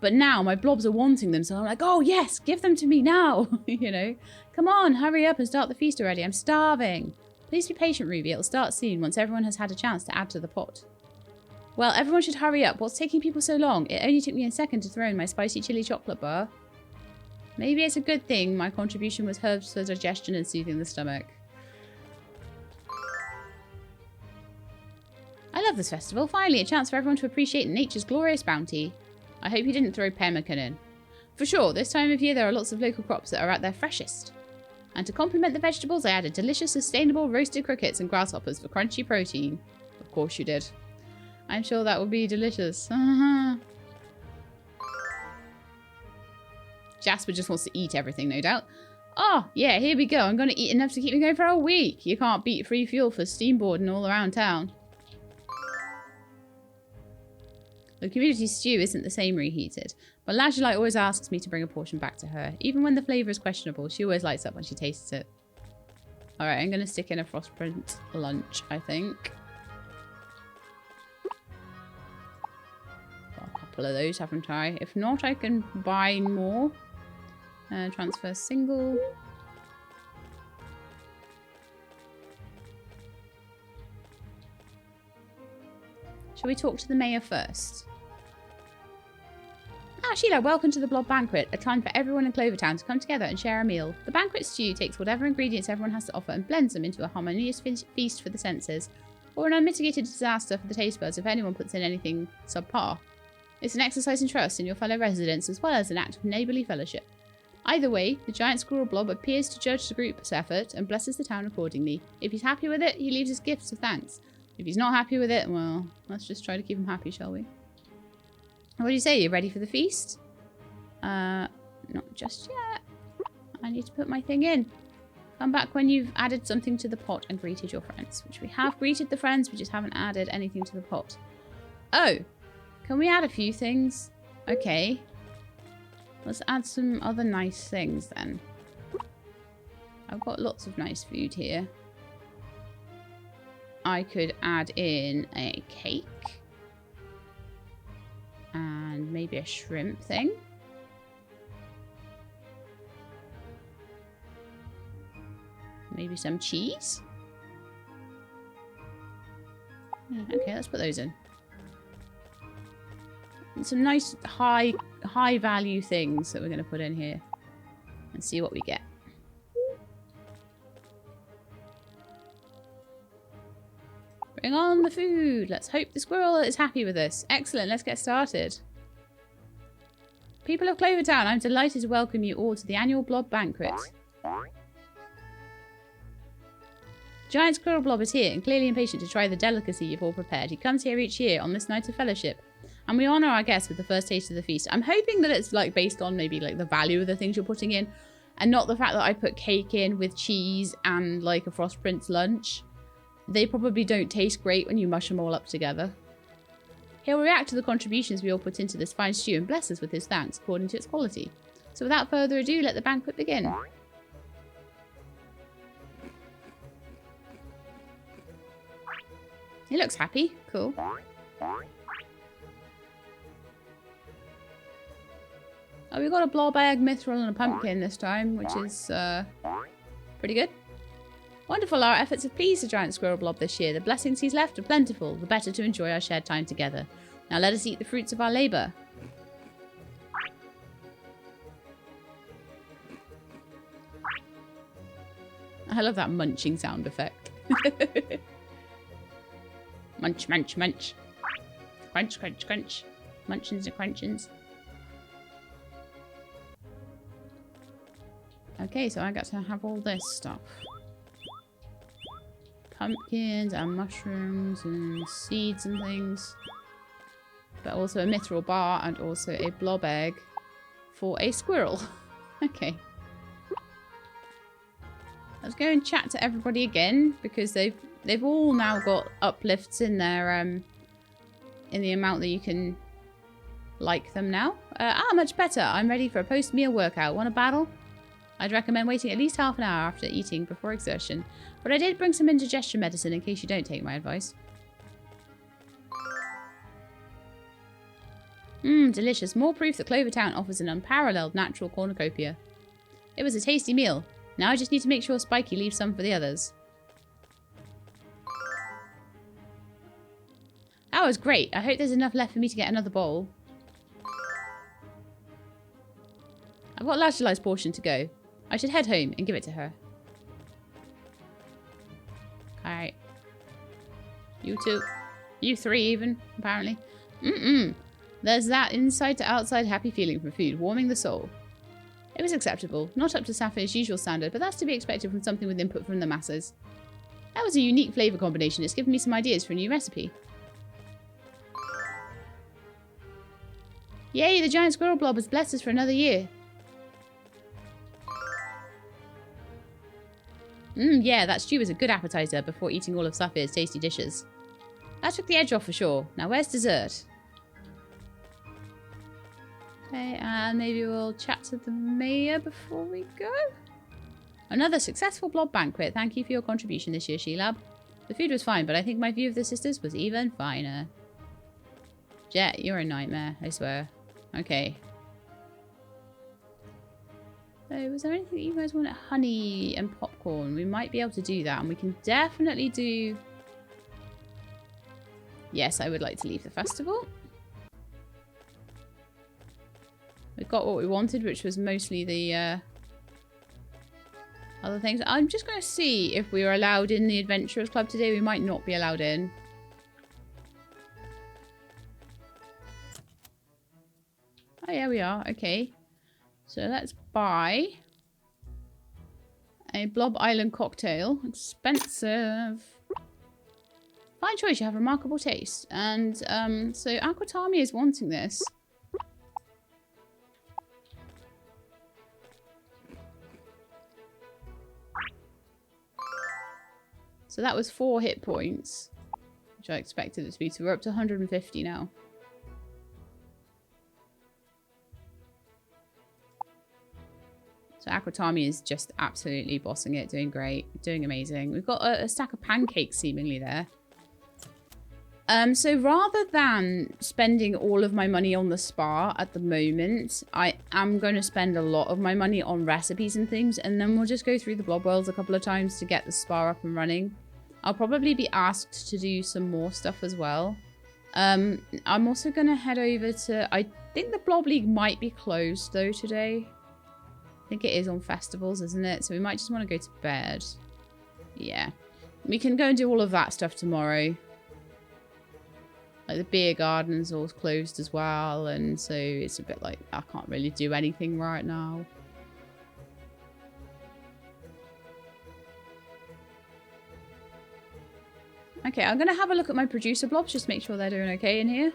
But now my blobs are wanting them, so I'm like, oh yes, give them to me now. You know, come on, hurry up and start the feast already. I'm starving. Please be patient, Ruby. It'll start soon once everyone has had a chance to add to the pot. Well, everyone should hurry up. What's taking people so long? It only took me a second to throw in my spicy chili chocolate bar. Maybe it's a good thing my contribution was herbs for digestion and soothing the stomach. I love this festival. Finally, a chance for everyone to appreciate nature's glorious bounty. I hope you didn't throw pemmican in. For sure, this time of year there are lots of local crops that are at their freshest. And to complement the vegetables, I added delicious, sustainable roasted crickets and grasshoppers for crunchy protein. Of course you did. I'm sure that would be delicious. Jasper just wants to eat everything, no doubt. Oh, yeah, here we go. I'm going to eat enough to keep me going for a week. You can't beat free fuel for steamboarding all around town. The community stew isn't the same reheated, but Lazulite always asks me to bring a portion back to her. Even when the flavour is questionable, she always lights up when she tastes it. Alright, I'm going to stick in a Frostprint lunch, I think. Got a couple of those, haven't I? If not, I can buy more. Transfer single. Shall we talk to the mayor first? Ah, Sheila, welcome to the Blob Banquet, a time for everyone in Clover Town to come together and share a meal. The banquet stew takes whatever ingredients everyone has to offer and blends them into a harmonious feast for the senses, or an unmitigated disaster for the taste buds if anyone puts in anything subpar. It's an exercise in trust in your fellow residents as well as an act of neighbourly fellowship. Either way, the giant squirrel blob appears to judge the group's effort and blesses the town accordingly. If he's happy with it, he leaves his gifts of thanks. If he's not happy with it, well, let's just try to keep him happy, shall we? What do you say? You ready for the feast? Not just yet. I need to put my thing in. Come back when you've added something to the pot and greeted your friends. Which we have greeted the friends, we just haven't added anything to the pot. Oh! Can we add a few things? Okay. Let's add some other nice things then. I've got lots of nice food here. I could add in a cake. And maybe a shrimp thing. Maybe some cheese. Yeah, okay, let's put those in. And some nice high value things that we're going to put in here. And see what we get. Bring on the food. Let's hope the squirrel is happy with us. Excellent, let's get started. People of Clover Town, I'm delighted to welcome you all to the annual Blob Banquet. Giant Squirrel Blob is here and clearly impatient to try the delicacy you've all prepared. He comes here each year on this night of fellowship. And we honour our guests with the first taste of the feast. I'm hoping that it's like based on maybe like the value of the things you're putting in. And not the fact that I put cake in with cheese and like a Frostprint's lunch. They probably don't taste great when you mush them all up together. He'll react to the contributions we all put into this fine stew and bless us with his thanks according to its quality. So without further ado, let the banquet begin. He looks happy. Cool. Oh, we got a blob egg, mithril, and a pumpkin this time, which is pretty good. Wonderful, our efforts have pleased the giant squirrel blob this year. The blessings he's left are plentiful, the better to enjoy our shared time together. Now let us eat the fruits of our labour. I love that munching sound effect. Munch, munch, munch. Crunch, crunch, crunch. Munchins and crunchins. Okay, so I got to have all this stuff. Pumpkins and mushrooms and seeds and things. But also a mithril bar and also a blob egg. for a squirrel. Okay. Let's go and chat to everybody again because they've all now got uplifts in their in the amount that you can like them now. Much better. I'm ready for a post-meal workout. Want a battle? I'd recommend waiting at least half an hour after eating before exertion. But I did bring some indigestion medicine in case you don't take my advice. Delicious. More proof that Clover Town offers an unparalleled natural cornucopia. It was a tasty meal. Now I just need to make sure Spiky leaves some for the others. That was great. I hope there's enough left for me to get another bowl. I've got Lashali's portion to go. I should head home and give it to her. Alright. You two. You three even, apparently. There's that inside to outside happy feeling from food, warming the soul. It was acceptable. Not up to Sapphire's usual standard, but that's to be expected from something with input from the masses. That was a unique flavour combination. It's given me some ideas for a new recipe. Yay, the giant squirrel blob has blessed us for another year. Yeah, that stew was a good appetizer before eating all of Sapphire's tasty dishes. That took the edge off for sure. Now where's dessert? Okay, and maybe we'll chat to the mayor before we go. Another successful blob banquet. Thank you for your contribution this year, She-Lab. The food was fine, but I think my view of the sisters was even finer. Jet, you're a nightmare, I swear. Okay. So, was there anything that you guys wanted? Honey and popcorn. We might be able to do that, and we can definitely do... Yes, I would like to leave the festival. We got what we wanted, which was mostly the other things. I'm just going to see if we are allowed in the Adventurers Club today. We might not be allowed in. Oh, yeah, we are. Okay. So let's buy a Blob Island cocktail. Expensive. Fine choice. You have remarkable taste. And so Aquatami is wanting this. So that was 4 hit points, which I expected it to be. So we're up to 150 now. So Aquatami is just absolutely bossing it, doing great, doing amazing. We've got a stack of pancakes seemingly there. So rather than spending all of my money on the spa at the moment, I am going to spend a lot of my money on recipes and things, and then we'll just go through the blob worlds a couple of times to get the spa up and running. I'll probably be asked to do some more stuff as well. I'm also going to head over to... I think the Blob League might be closed though today. I think it is on festivals, isn't it? So we might just want to go to bed. Yeah. We can go and do all of that stuff tomorrow. Like the beer garden's all closed as well. And so it's a bit like, I can't really do anything right now. Okay, I'm going to have a look at my producer blobs, just make sure they're doing okay in here.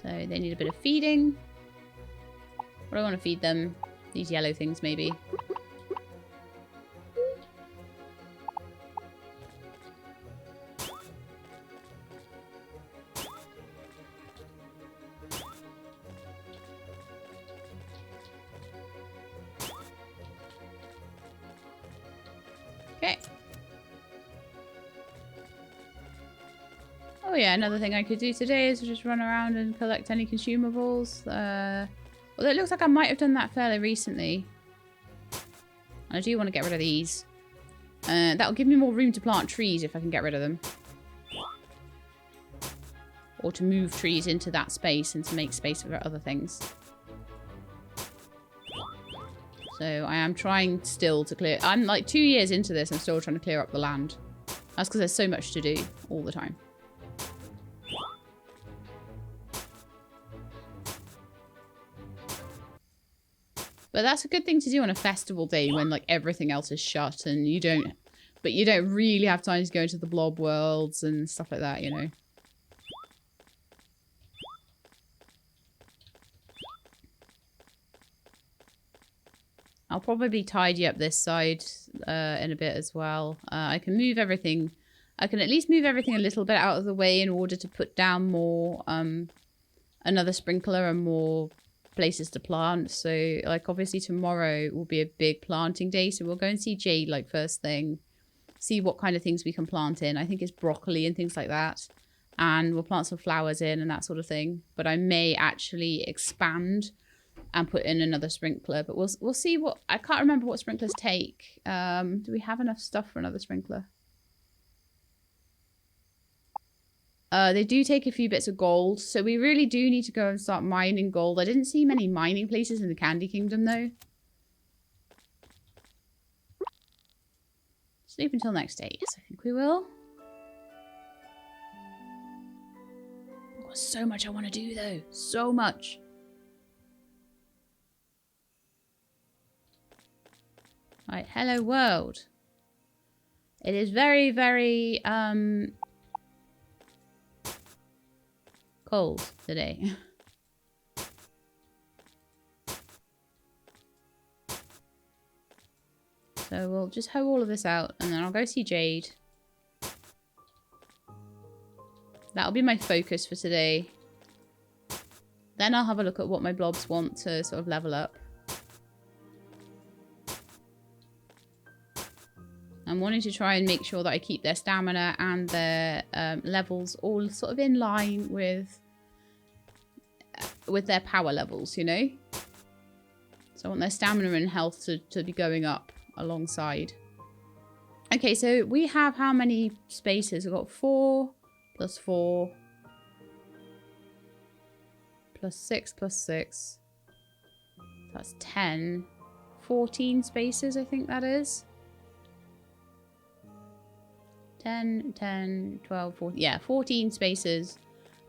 So they need a bit of feeding. What do I want to feed them? These yellow things, maybe. Okay. Oh yeah, another thing I could do today is just run around and collect any consumables. Although it looks like I might have done that fairly recently. And I do want to get rid of these. That'll give me more room to plant trees if I can get rid of them. Or to move trees into that space and to make space for other things. So I am trying still to clear... I'm like 2 years into this and still trying to clear up the land. That's because there's so much to do all the time. But that's a good thing to do on a festival day when like everything else is shut and you don't really have time to go into the blob worlds and stuff like that, you know. I'll probably tidy up this side in a bit as well. I can move everything. I can at least move everything a little bit out of the way in order to put down more, another sprinkler and more places to plant. So, like, obviously tomorrow will be a big planting day. So we'll go and see Jade, like, first thing. See what kind of things we can plant in. I think it's broccoli and things like that. And we'll plant some flowers in and that sort of thing. But I may actually expand and put in another sprinkler. But we'll see what... I can't remember what sprinklers take. Do we have enough stuff for another sprinkler? They do take a few bits of gold. So we really do need to go and start mining gold. I didn't see many mining places in the Candy Kingdom, though. Sleep until next day. Yes, I think we will. I've got so much I want to do, though. So much. Right, hello world. It is very, very, cold today. So we'll just hoe all of this out and then I'll go see Jade. That'll be my focus for today. Then I'll have a look at what my blobs want to sort of level up. I'm wanting to try and make sure that I keep their stamina and their levels all sort of in line with their power levels, you know? So I want their stamina and health to be going up alongside. Okay, so we have how many spaces? We've got 4 plus 4 plus 6 plus 6. That's 10. 14 spaces, I think that is. 10, 10, 12, 14. Yeah, 14 spaces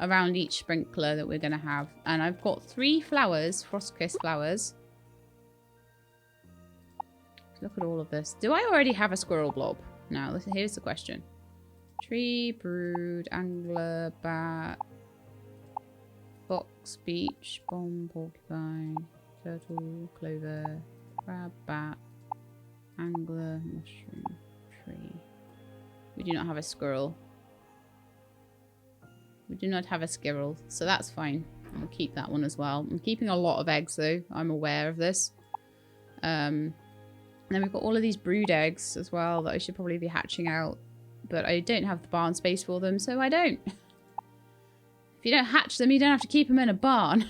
around each sprinkler that we're going to have. And I've got 3 flowers, frost-kissed flowers. Look at all of this. Do I already have a squirrel blob? Now, here's the question. Tree, brood, angler, bat, fox, beech, bomb, porcupine, turtle, clover, crab, bat, angler, mushroom, tree. We do not have a squirrel. We do not have a squirrel, so that's fine. I'll keep that one as well. I'm keeping a lot of eggs, though. I'm aware of this. And then we've got all of these brood eggs as well that I should probably be hatching out. But I don't have the barn space for them, so I don't. If you don't hatch them, you don't have to keep them in a barn.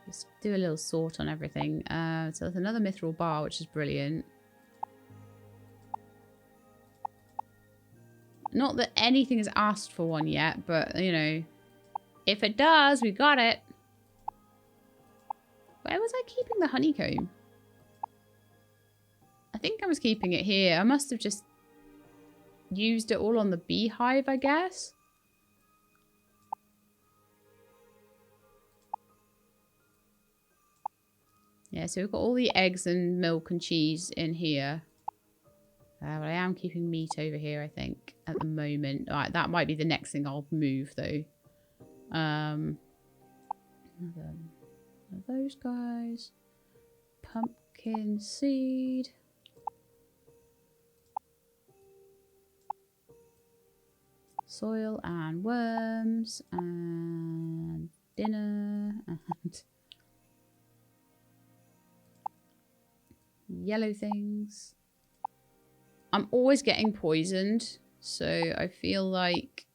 Just do a little sort on everything. So there's another mithril bar, which is brilliant. Not that anything has asked for one yet, but, you know, if it does, we got it. Where was I keeping the honeycomb? I think I was keeping it here. I must have just used it all on the beehive, I guess. Yeah, so we've got all the eggs and milk and cheese in here. But I am keeping meat over here, I think, at the moment. All right, that might be the next thing I'll move, though. Those guys. Pumpkin seed. Soil and worms. And dinner. And yellow things. I'm always getting poisoned, so I feel like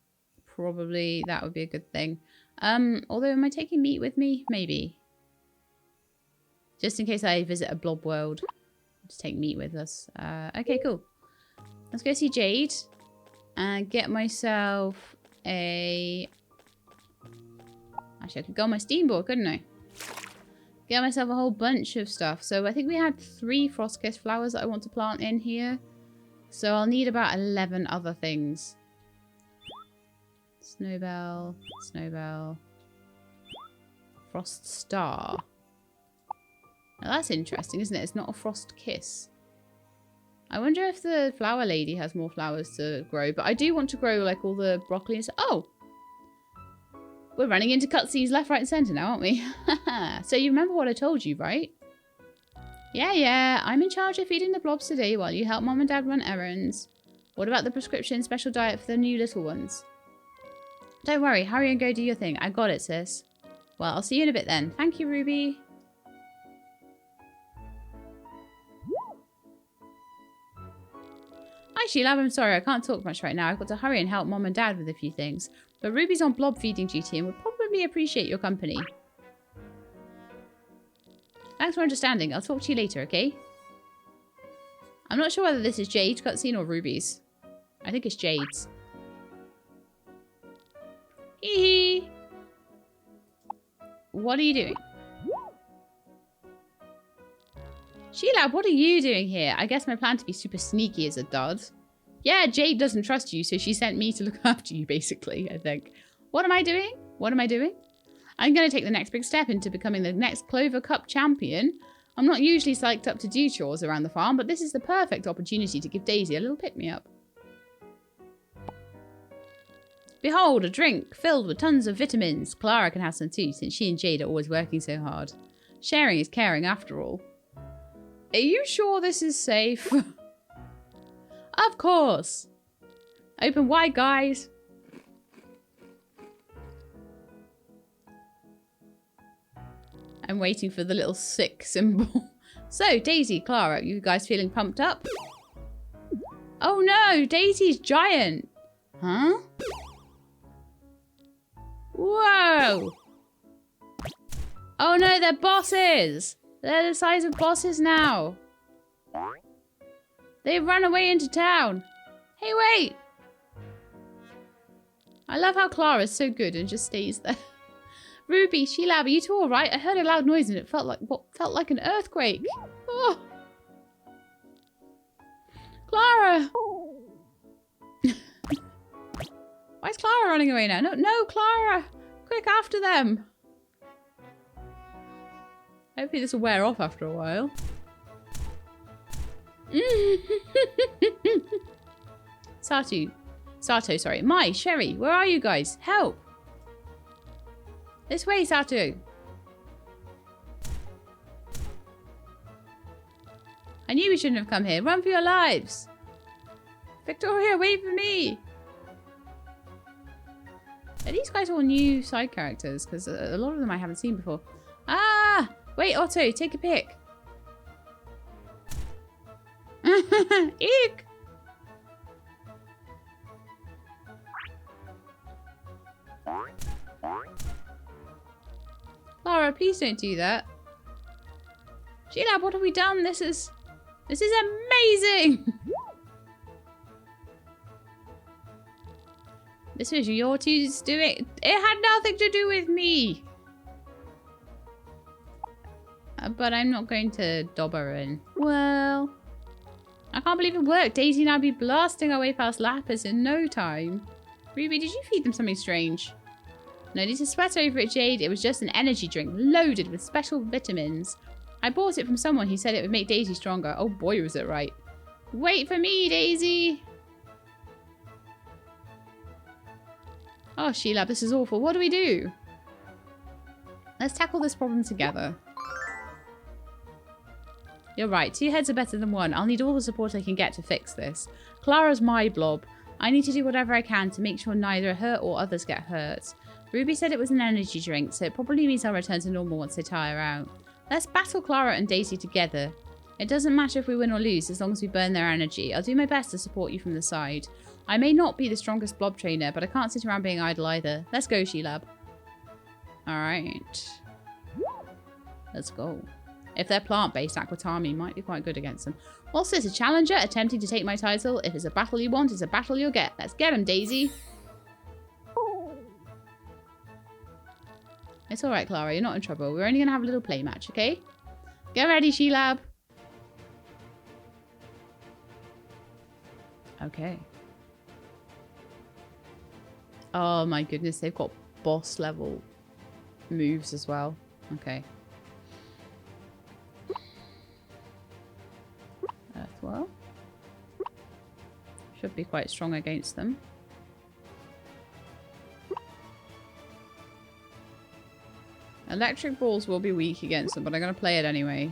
probably that would be a good thing. Although, am I taking meat with me? Maybe. Just in case I visit a blob world. Just take meat with us. Okay, cool. Let's go see Jade. And get myself a... Actually, I could go on my steamboat, couldn't I? Get myself a whole bunch of stuff. So I think we had 3 frost-kissed flowers that I want to plant in here. So I'll need about 11 other things. Snowbell, snowbell, frost star. Now that's interesting, isn't it? It's not a frost kiss. I wonder if the flower lady has more flowers to grow. But I do want to grow like all the broccoli and stuff. Oh! We're running into cutscenes left, right, and centre now, aren't we? So you remember what I told you, right? Yeah. I'm in charge of feeding the blobs today while you help Mom and Dad run errands. What about the prescription special diet for the new little ones? Don't worry. Hurry and go do your thing. I got it, sis. Well, I'll see you in a bit then. Thank you, Ruby. Hi, Sheila. I'm sorry. I can't talk much right now. I've got to hurry and help Mom and Dad with a few things. But Ruby's on blob feeding duty and would probably appreciate your company. Thanks for understanding. I'll talk to you later, okay? I'm not sure whether this is Jade's cutscene or Ruby's. I think it's Jade's. Hee hee. What are you doing? Sheila, what are you doing here? I guess my plan to be super sneaky is a dud. Yeah, Jade doesn't trust you, so she sent me to look after you, basically, I think. What am I doing? What am I doing? I'm going to take the next big step into becoming the next Clover Cup champion. I'm not usually psyched up to do chores around the farm, but this is the perfect opportunity to give Daisy a little pick-me-up. Behold, a drink filled with tons of vitamins. Clara can have some too, since she and Jade are always working so hard. Sharing is caring after all. Are you sure this is safe? Of course. Open wide, guys. I'm waiting for the little sick symbol. So, Daisy, Clara, you guys feeling pumped up? Oh no, Daisy's giant. Huh? Whoa! Oh no, they're bosses! They're the size of bosses now. They've run away into town. Hey, wait! I love how Clara's so good and just stays there. Ruby, Sheila, are you two alright? I heard a loud noise and it felt like what felt like an earthquake. Oh. Clara! Why is Clara running away now? No, Clara! Quick, after them! Hopefully this will wear off after a while. Sato, sorry. Mai, Sherry, where are you guys? Help! This way, Sato. I knew we shouldn't have come here. Run for your lives! Victoria, wait for me! Are these guys all new side characters? Because a lot of them I haven't seen before. Ah! Wait, Otto, take a pic. Eek! Clara, please don't do that. Sheila, what have we done? This is amazing! This was your two's doing. It had nothing to do with me. But I'm not going to dob her in. Well, I can't believe it worked. Daisy and I'll be blasting our way past Lapis in no time. Ruby, did you feed them something strange? No need to sweat over it, Jade. It was just an energy drink loaded with special vitamins. I bought it from someone who said it would make Daisy stronger. Oh boy, was it right. Wait for me, Daisy. Oh, Sheila, this is awful. What do we do? Let's tackle this problem together. You're right. 2 heads are better than 1. I'll need all the support I can get to fix this. Clara's my blob. I need to do whatever I can to make sure neither her or others get hurt. Ruby said it was an energy drink, so it probably means I'll return to normal once they tire out. Let's battle Clara and Daisy together. It doesn't matter if we win or lose as long as we burn their energy. I'll do my best to support you from the side. I may not be the strongest blob trainer, but I can't sit around being idle either. Let's go, Sheila. Alright. Let's go. If they're plant-based, Aquatami might be quite good against them. What's this, a challenger attempting to take my title? If it's a battle you want, it's a battle you'll get. Let's get him, Daisy. It's alright, Clara. You're not in trouble. We're only going to have a little play match, okay? Get ready, Sheila. Okay. Oh my goodness, they've got boss level moves as well. Okay. Earthwell. Should be quite strong against them. Electric balls will be weak against them, but I'm going to play it anyway.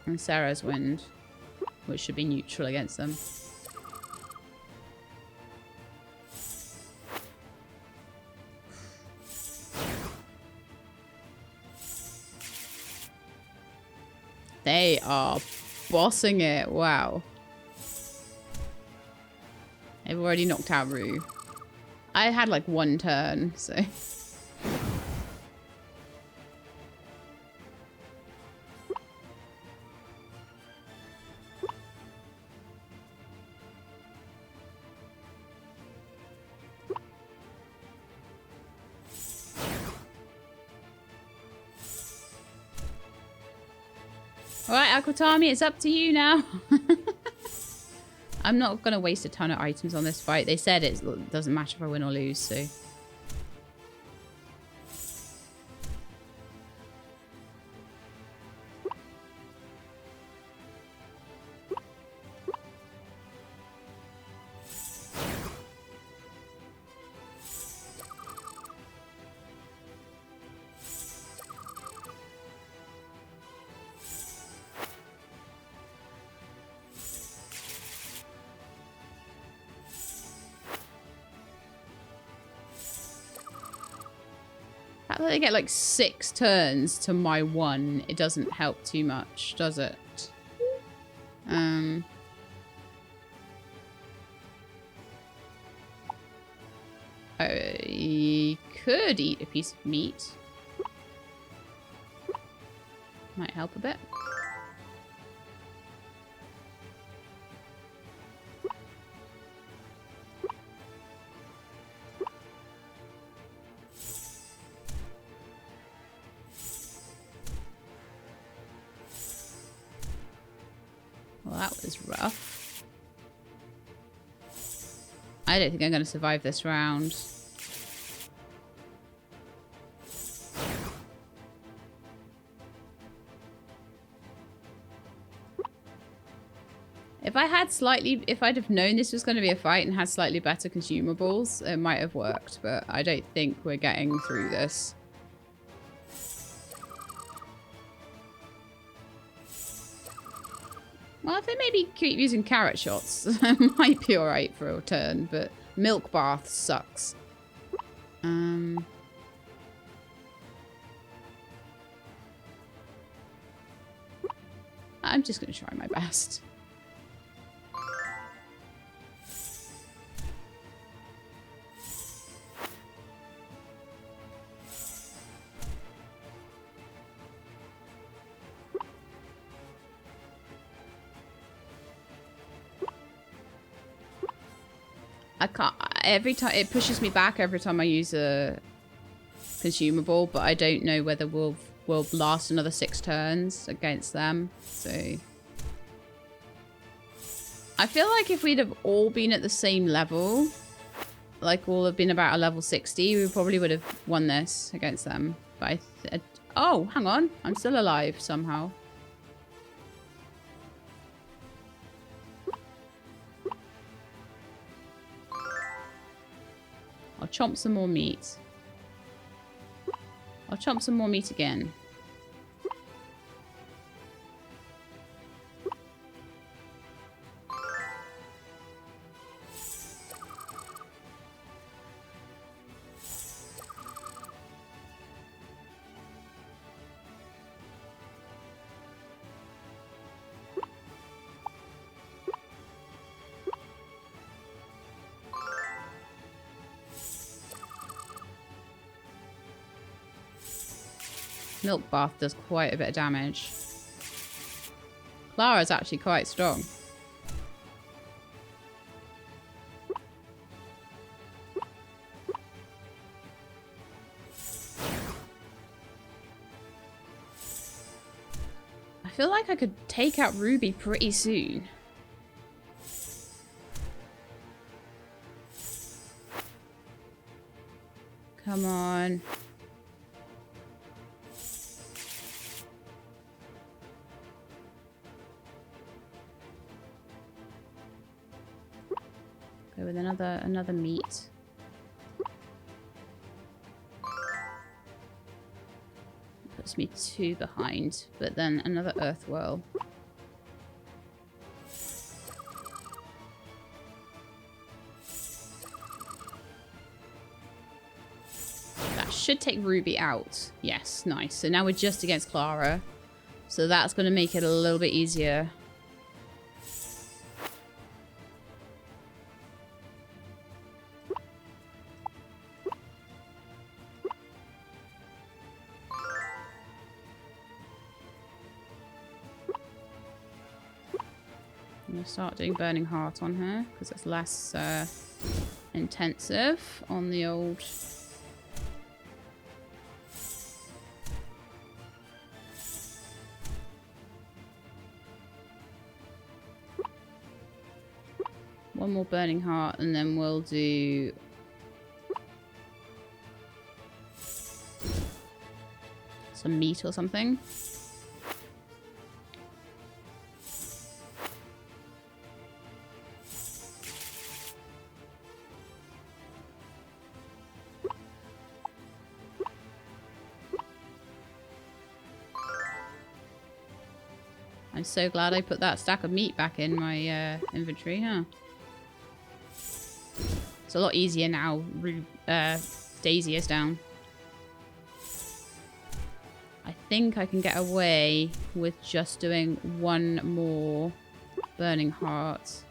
And Sarah's wind, which should be neutral against them. They are bossing it. Wow. They've already knocked out Rue. I had like one turn, so... Alright, Aquatami, it's up to you now. I'm not going to waste a ton of items on this fight. They said it doesn't matter if I win or lose, so... They get like 6 turns to my 1. It doesn't help too much, does it? I could eat a piece of meat. Might help a bit. Well, that was rough. I don't think I'm going to survive this round. If I'd have known this was going to be a fight and had slightly better consumables, it might have worked, but I don't think we're getting through this. Well, if they maybe keep using carrot shots, it might be alright for a turn, but milk bath sucks. I'm just going to try my best. I can't, every time, it pushes me back every time I use a consumable, but I don't know whether we'll last another 6 turns against them, so. I feel like if we'd have all been at the same level, like all have been about a level 60, we probably would have won this against them. But oh, hang on, I'm still alive somehow. I'll chomp some more meat. I'll chomp some more meat again. Milk bath does quite a bit of damage. Clara's actually quite strong. I feel like I could take out Ruby pretty soon. Come on. Go with another meat. puts me 2 behind. But then another earth whirl. That should take Ruby out. Yes, nice. So now we're just against Clara. So that's going to make it a little bit easier. I'm going to start doing Burning Heart on her because it's less intensive on the old... One more Burning Heart and then we'll do... some meat or something. I'm so glad I put that stack of meat back in my inventory, huh? It's a lot easier now. Daisy is down. I think I can get away with just doing one more Burning Heart.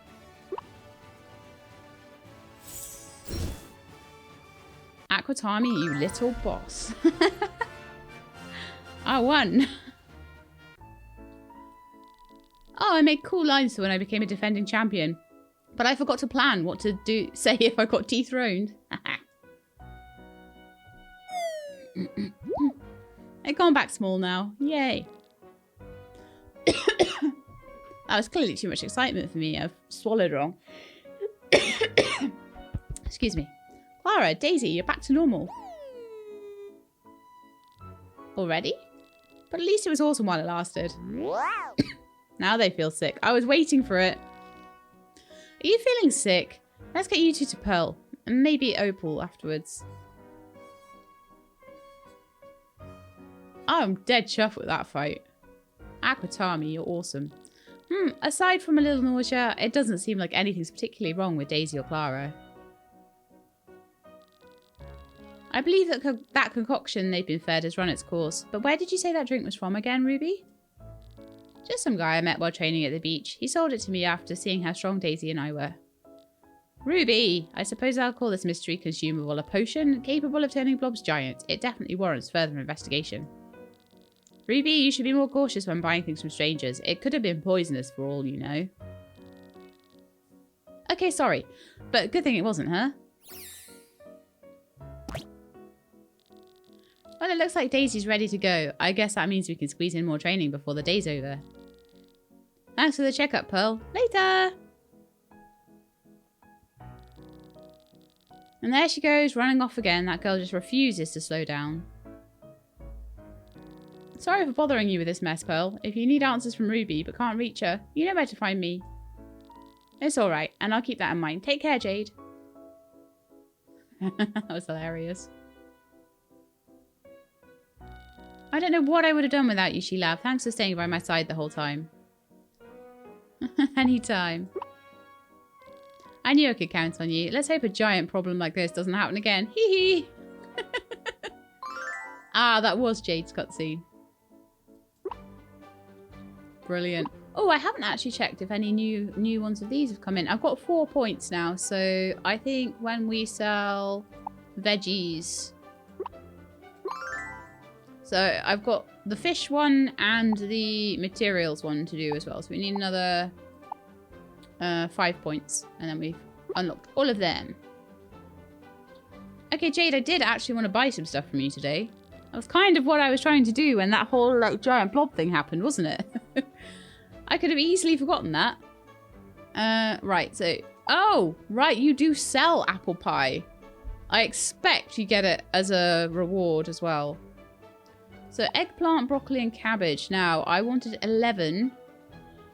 Aquatami, you little boss. I won. Oh, I made cool lines when I became a defending champion. But I forgot to plan what to say if I got dethroned. I've gone back small now. Yay. That was clearly too much excitement for me. I've swallowed wrong. Excuse me. Clara, Daisy, you're back to normal. Already? But at least it was awesome while it lasted. Now they feel sick. I was waiting for it. Are you feeling sick? Let's get you two to Pearl. And maybe Opal afterwards. I'm dead chuffed with that fight. Aquatami, you're awesome. Aside from a little nausea, it doesn't seem like anything's particularly wrong with Daisy or Clara. I believe that that concoction they've been fed has run its course. But where did you say that drink was from again, Ruby? Just some guy I met while training at the beach. He sold it to me after seeing how strong Daisy and I were. Ruby! I suppose I'll call this mystery consumable a potion capable of turning blobs giant. It definitely warrants further investigation. Ruby, you should be more cautious when buying things from strangers. It could have been poisonous for all you know. Okay, sorry. But good thing it wasn't, huh? Well, it looks like Daisy's ready to go. I guess that means we can squeeze in more training before the day's over. Thanks for the checkup, Pearl. Later! And there she goes, running off again. That girl just refuses to slow down. Sorry for bothering you with this mess, Pearl. If you need answers from Ruby but can't reach her, you know where to find me. It's alright, and I'll keep that in mind. Take care, Jade. That was hilarious. I don't know what I would have done without you, she laughed. Thanks for staying by my side the whole time. Anytime. I knew I could count on you. Let's hope a giant problem like this doesn't happen again. Hee hee. Ah, that was Jade's cutscene. Brilliant. Oh, I haven't actually checked if any new ones of these have come in. I've got 4 points now, so I think when we sell veggies... So I've got the fish one and the materials one to do as well. So we need another 5 points. And then we've unlocked all of them. Okay, Jade, I did actually want to buy some stuff from you today. That was kind of what I was trying to do when that whole like giant blob thing happened, wasn't it? I could have easily forgotten that. Right, so... Oh, right, you do sell apple pie. I expect you get it as a reward as well. So eggplant, broccoli, and cabbage. Now, I wanted 11.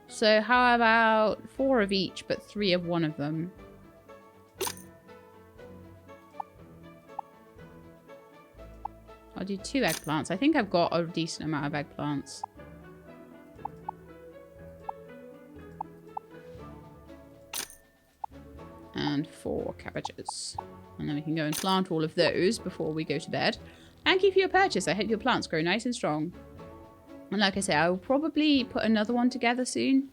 So how about 4 of each, but 3 of one of them? I'll I'll do 2 eggplants. I think I've got a decent amount of eggplants. And 4 cabbages. And then we can go and plant all of those before we go to bed. Thank you for your purchase. I hope your plants grow nice and strong. And like I say, I will probably put another one together soon.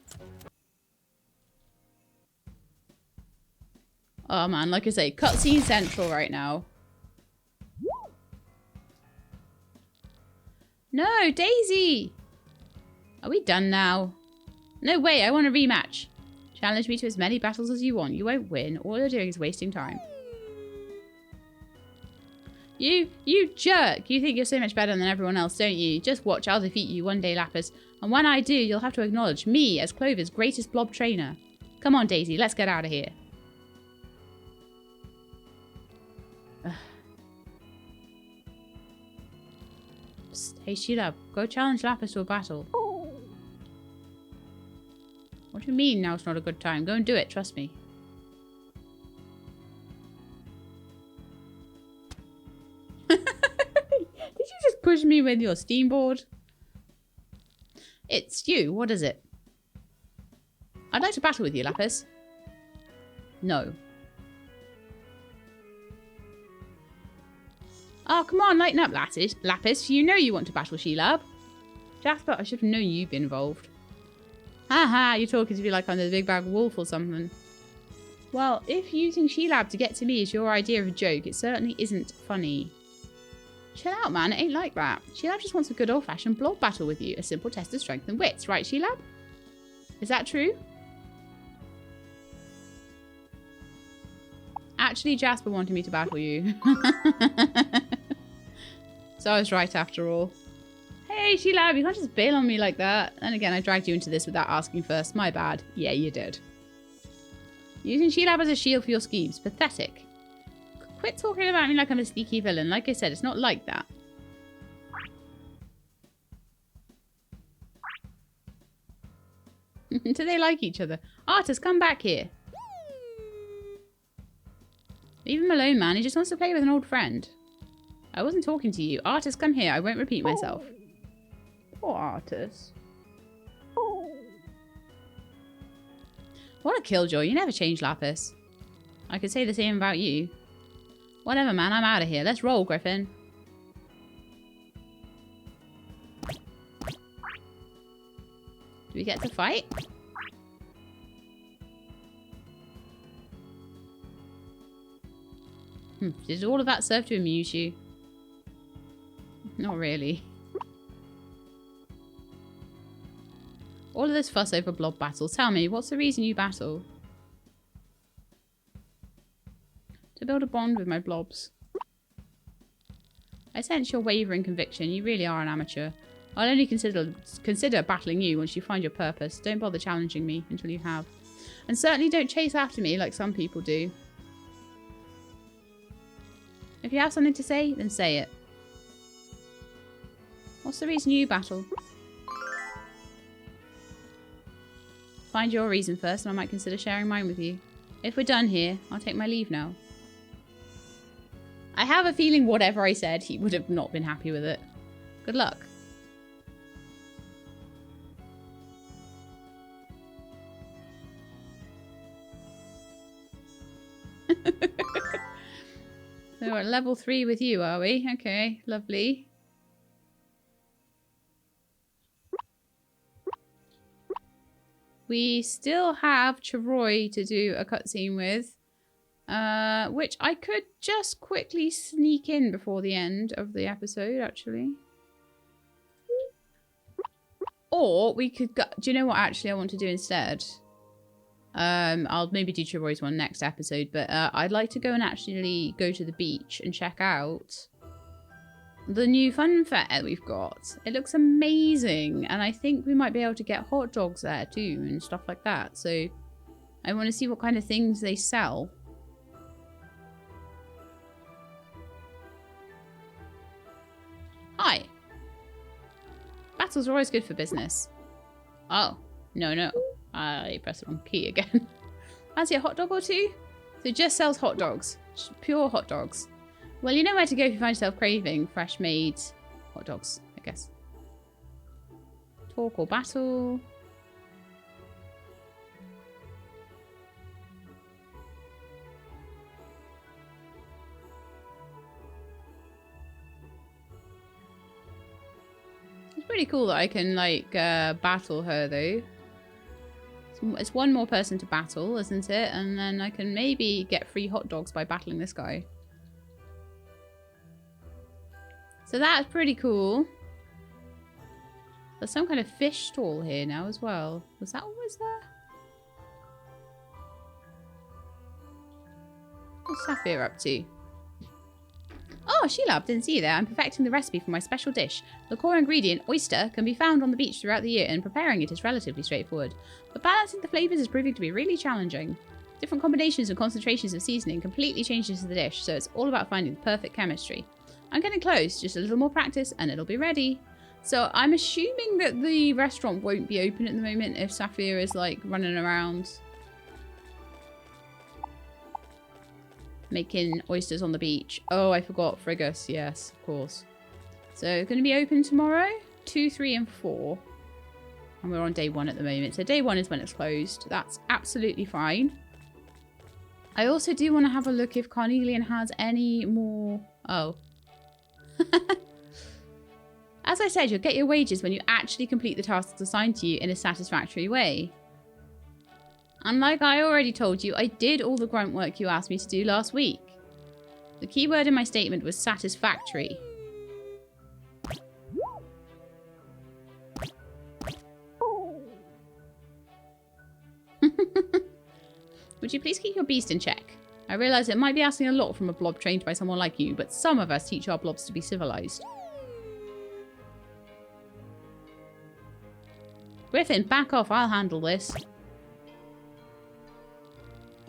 Oh man, like I say, cutscene central right now. No, Daisy! Are we done now? No way, I want a rematch. Challenge me to as many battles as you want. You won't win. All you're doing is wasting time. You jerk! You think you're so much better than everyone else, don't you? Just watch, I'll defeat you one day, Lapis. And when I do, you'll have to acknowledge me as Clover's greatest blob trainer. Come on, Daisy, let's get out of here. Psst, hey, Sheila, go challenge Lapis to a battle. What do you mean now's not a good time? Go and do it, trust me. Did you just push me with your steamboard? It's you, what is it? I'd like to battle with you, Lapis. No. Oh, come on, lighten up, Lapis. You know you want to battle Sheila. Jasper, I should have known you'd be involved. Haha, you're talking to me like I'm the big bad wolf or something. Well, if using Sheila to get to me is your idea of a joke, it certainly isn't funny. Chill out, man. It ain't like that. Sheila just wants a good old-fashioned blob battle with you. A simple test of strength and wits. Right, Sheila? Is that true? Actually, Jasper wanted me to battle you. So I was right after all. Hey, Sheila, you can't just bail on me like that. And again, I dragged you into this without asking first. My bad. Yeah, you did. Using Sheila as a shield for your schemes. Pathetic. Quit talking about me like I'm a sneaky villain. Like I said, it's not like that. Do they like each other? Artis, come back here. Leave him alone, man. He just wants to play with an old friend. I wasn't talking to you. Artis, come here. I won't repeat myself. Poor Artis. What a killjoy. You never change, Lapis. I could say the same about you. Whatever, man. I'm out of here. Let's roll, Griffin. Do we get to fight? Did all of that serve to amuse you? Not really. All of this fuss over blob battles. Tell me, what's the reason you battle? To build a bond with my blobs. I sense your wavering conviction. You really are an amateur. I'll only consider battling you once you find your purpose. Don't bother challenging me until you have. And certainly don't chase after me like some people do. If you have something to say, then say it. What's the reason you battle? Find your reason first, and I might consider sharing mine with you. If we're done here, I'll take my leave now. I have a feeling whatever I said, he would have not been happy with it. Good luck. So we're at level 3 with you, are we? Okay, lovely. We still have Charoy to do a cutscene with, which I could just quickly sneak in before the end of the episode, actually. Or we could go... Do you know what actually I want to do instead? I'll maybe do Charoy's one next episode, but I'd like to go and actually go to the beach and check out the new fun fair we've got. It looks amazing, and I think we might be able to get hot dogs there too and stuff like that. So I want to see what kind of things they sell. Hi. Battles are always good for business. Oh, no. I pressed the wrong key again. Fancy a hot dog or two? So it just sells hot dogs. Just pure hot dogs. Well, you know where to go if you find yourself craving fresh made hot dogs, I guess. Talk or battle. It's pretty cool that I can, like, battle her, though. It's one more person to battle, isn't it? And then I can maybe get free hot dogs by battling this guy. So that's pretty cool. There's some kind of fish stall here now as well. Was that always there? What's Sapphire up to? Oh, Sheila, didn't see you there. I'm perfecting the recipe for my special dish. The core ingredient, oyster, can be found on the beach throughout the year, and preparing it is relatively straightforward. But balancing the flavours is proving to be really challenging. Different combinations and concentrations of seasoning completely changes the dish, so it's all about finding the perfect chemistry. I'm getting close, just a little more practice and it'll be ready. So I'm assuming that the restaurant won't be open at the moment if Sapphire is like running around making oysters on the beach. Oh, I forgot Frigus. Yes, of course. So going to be open tomorrow, 2, 3 and 4. And we're on day 1 at the moment. So day 1 is when it's closed. That's absolutely fine. I also do want to have a look if Carnelian has any more... Oh. As I said, you'll get your wages when you actually complete the tasks assigned to you in a satisfactory way. And like I already told you, I did all the grunt work you asked me to do last week. The key word in my statement was satisfactory. Would you please keep your beast in check? I realise it might be asking a lot from a blob trained by someone like you, but some of us teach our blobs to be civilised. Griffin, back off. I'll handle this.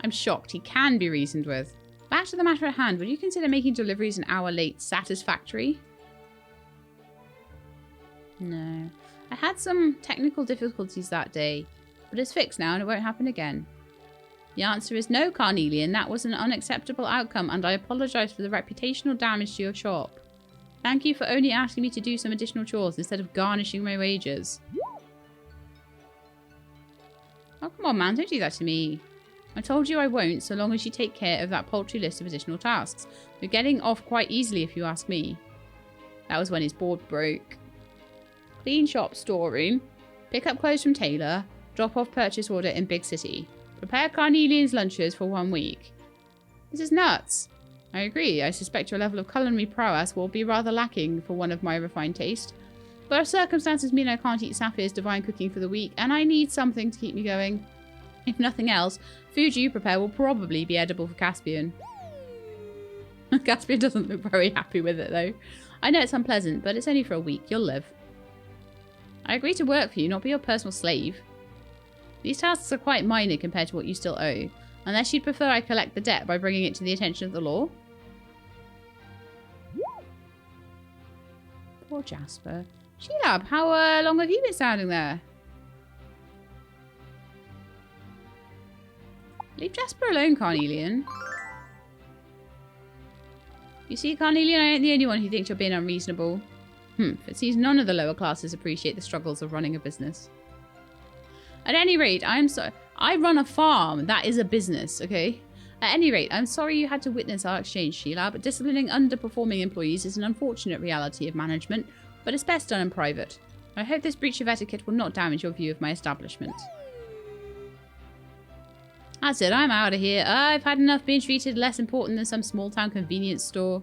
I'm shocked. He can be reasoned with. Back to the matter at hand. Would you consider making deliveries an hour late satisfactory? No. I had some technical difficulties that day, but it's fixed now and it won't happen again. The answer is no, Carnelian. That was an unacceptable outcome, and I apologise for the reputational damage to your shop. Thank you for only asking me to do some additional chores instead of garnishing my wages. Oh, come on, man. Don't do that to me. I told you I won't, so long as you take care of that paltry list of additional tasks. You're getting off quite easily if you ask me. That was when his board broke. Clean shop storeroom. Pick up clothes from tailor. Drop off purchase order in big city. Prepare Carnelian's lunches for 1 week. This is nuts. I agree. I suspect your level of culinary prowess will be rather lacking for one of my refined taste. But our circumstances mean I can't eat Sapphire's divine cooking for the week, and I need something to keep me going. If nothing else, food you prepare will probably be edible for Caspian. Caspian doesn't look very happy with it, though. I know it's unpleasant, but it's only for a week. You'll live. I agree to work for you, not be your personal slave. These tasks are quite minor compared to what you still owe, unless you'd prefer I collect the debt by bringing it to the attention of the law. Poor Jasper. Sheila, how long have you been standing there? Leave Jasper alone, Carnelian. You see, Carnelian, I ain't the only one who thinks you're being unreasonable. It seems none of the lower classes appreciate the struggles of running a business. At any rate, I run a farm. That is a business, okay? At any rate, I'm sorry you had to witness our exchange, Sheila, but disciplining underperforming employees is an unfortunate reality of management, but it's best done in private. I hope this breach of etiquette will not damage your view of my establishment. That's it, I'm out of here. I've had enough being treated less important than some small-town convenience store.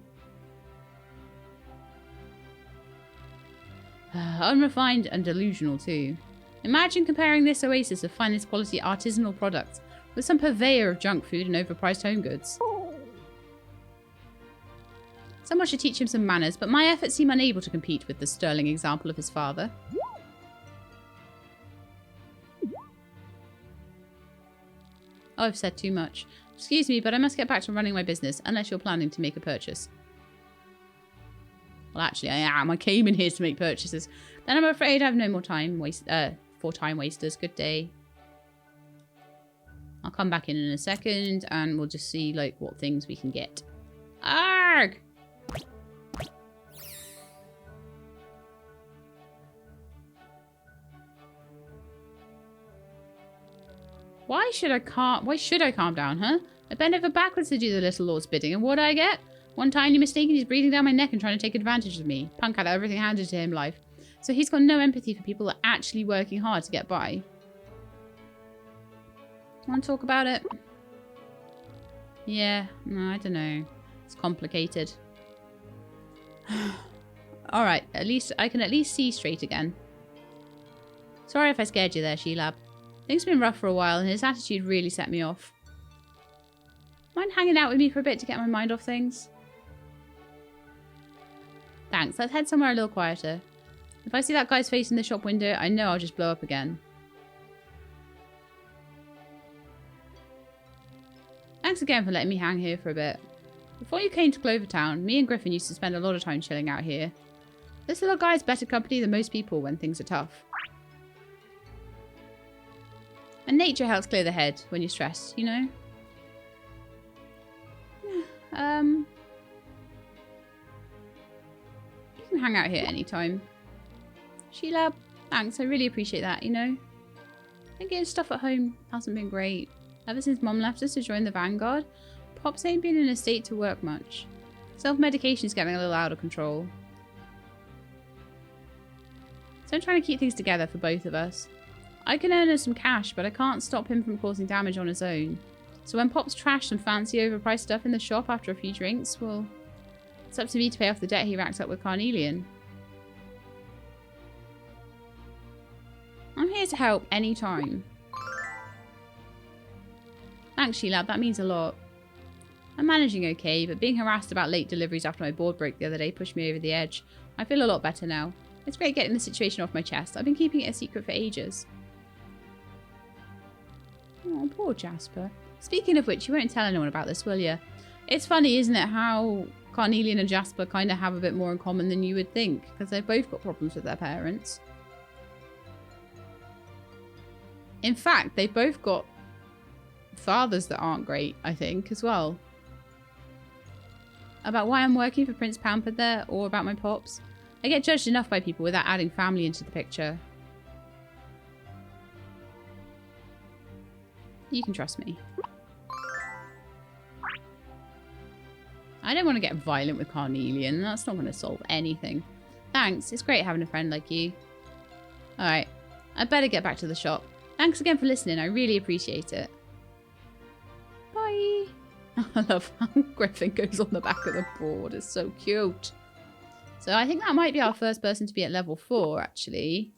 Unrefined and delusional, too. Imagine comparing this oasis of finest quality artisanal products with some purveyor of junk food and overpriced home goods. Someone should teach him some manners, but my efforts seem unable to compete with the sterling example of his father. Oh, I've said too much. Excuse me, but I must get back to running my business, unless you're planning to make a purchase. Well, actually, I am. I came in here to make purchases. Then I'm afraid I have no more time for time wasters. Good day. I'll come back in a second, and we'll just see, like, what things we can get. Arrgh! Why should I calm down, huh? I bent over backwards to do the little lord's bidding, and what do I get? One tiny mistake and he's breathing down my neck and trying to take advantage of me. Punk had everything handed to him life. So he's got no empathy for people that are actually working hard to get by. Want to talk about it? Yeah, no, I don't know. It's complicated. Alright, I can at least see straight again. Sorry if I scared you there, Sheelab. Things have been rough for a while and his attitude really set me off. Mind hanging out with me for a bit to get my mind off things? Thanks, let's head somewhere a little quieter. If I see that guy's face in the shop window, I know I'll just blow up again. Thanks again for letting me hang here for a bit. Before you came to Clover Town, me and Griffin used to spend a lot of time chilling out here. This little guy's better company than most people when things are tough. And nature helps clear the head when you're stressed, you know? You can hang out here anytime. Sheelab, thanks, I really appreciate that, you know? And getting stuff at home hasn't been great. Ever since Mom left us to join the Vanguard, Pops ain't been in a state to work much. Self-medication's getting a little out of control. So I'm trying to keep things together for both of us. I can earn us some cash, but I can't stop him from causing damage on his own. So when Pops trashed some fancy overpriced stuff in the shop after a few drinks, well, it's up to me to pay off the debt he racked up with Carnelian. I'm here to help anytime. Thanks, Sheelab, that means a lot. I'm managing okay, but being harassed about late deliveries after my board broke the other day pushed me over the edge. I feel a lot better now. It's great getting the situation off my chest. I've been keeping it a secret for ages. Oh, poor Jasper. Speaking of which, you won't tell anyone about this, will you? It's funny, isn't it, how Carnelian and Jasper kind of have a bit more in common than you would think, because they've both got problems with their parents. In fact, they've both got fathers that aren't great, I think, as well. About why I'm working for Prince Pampered there, or about my pops. I get judged enough by people without adding family into the picture. You can trust me. I don't want to get violent with Carnelian. That's not going to solve anything. Thanks. It's great having a friend like you. Alright. I better get back to the shop. Thanks again for listening. I really appreciate it. Bye. I love how Griffin goes on the back of the board. It's so cute. So I think that might be our first person to be at level 4, actually.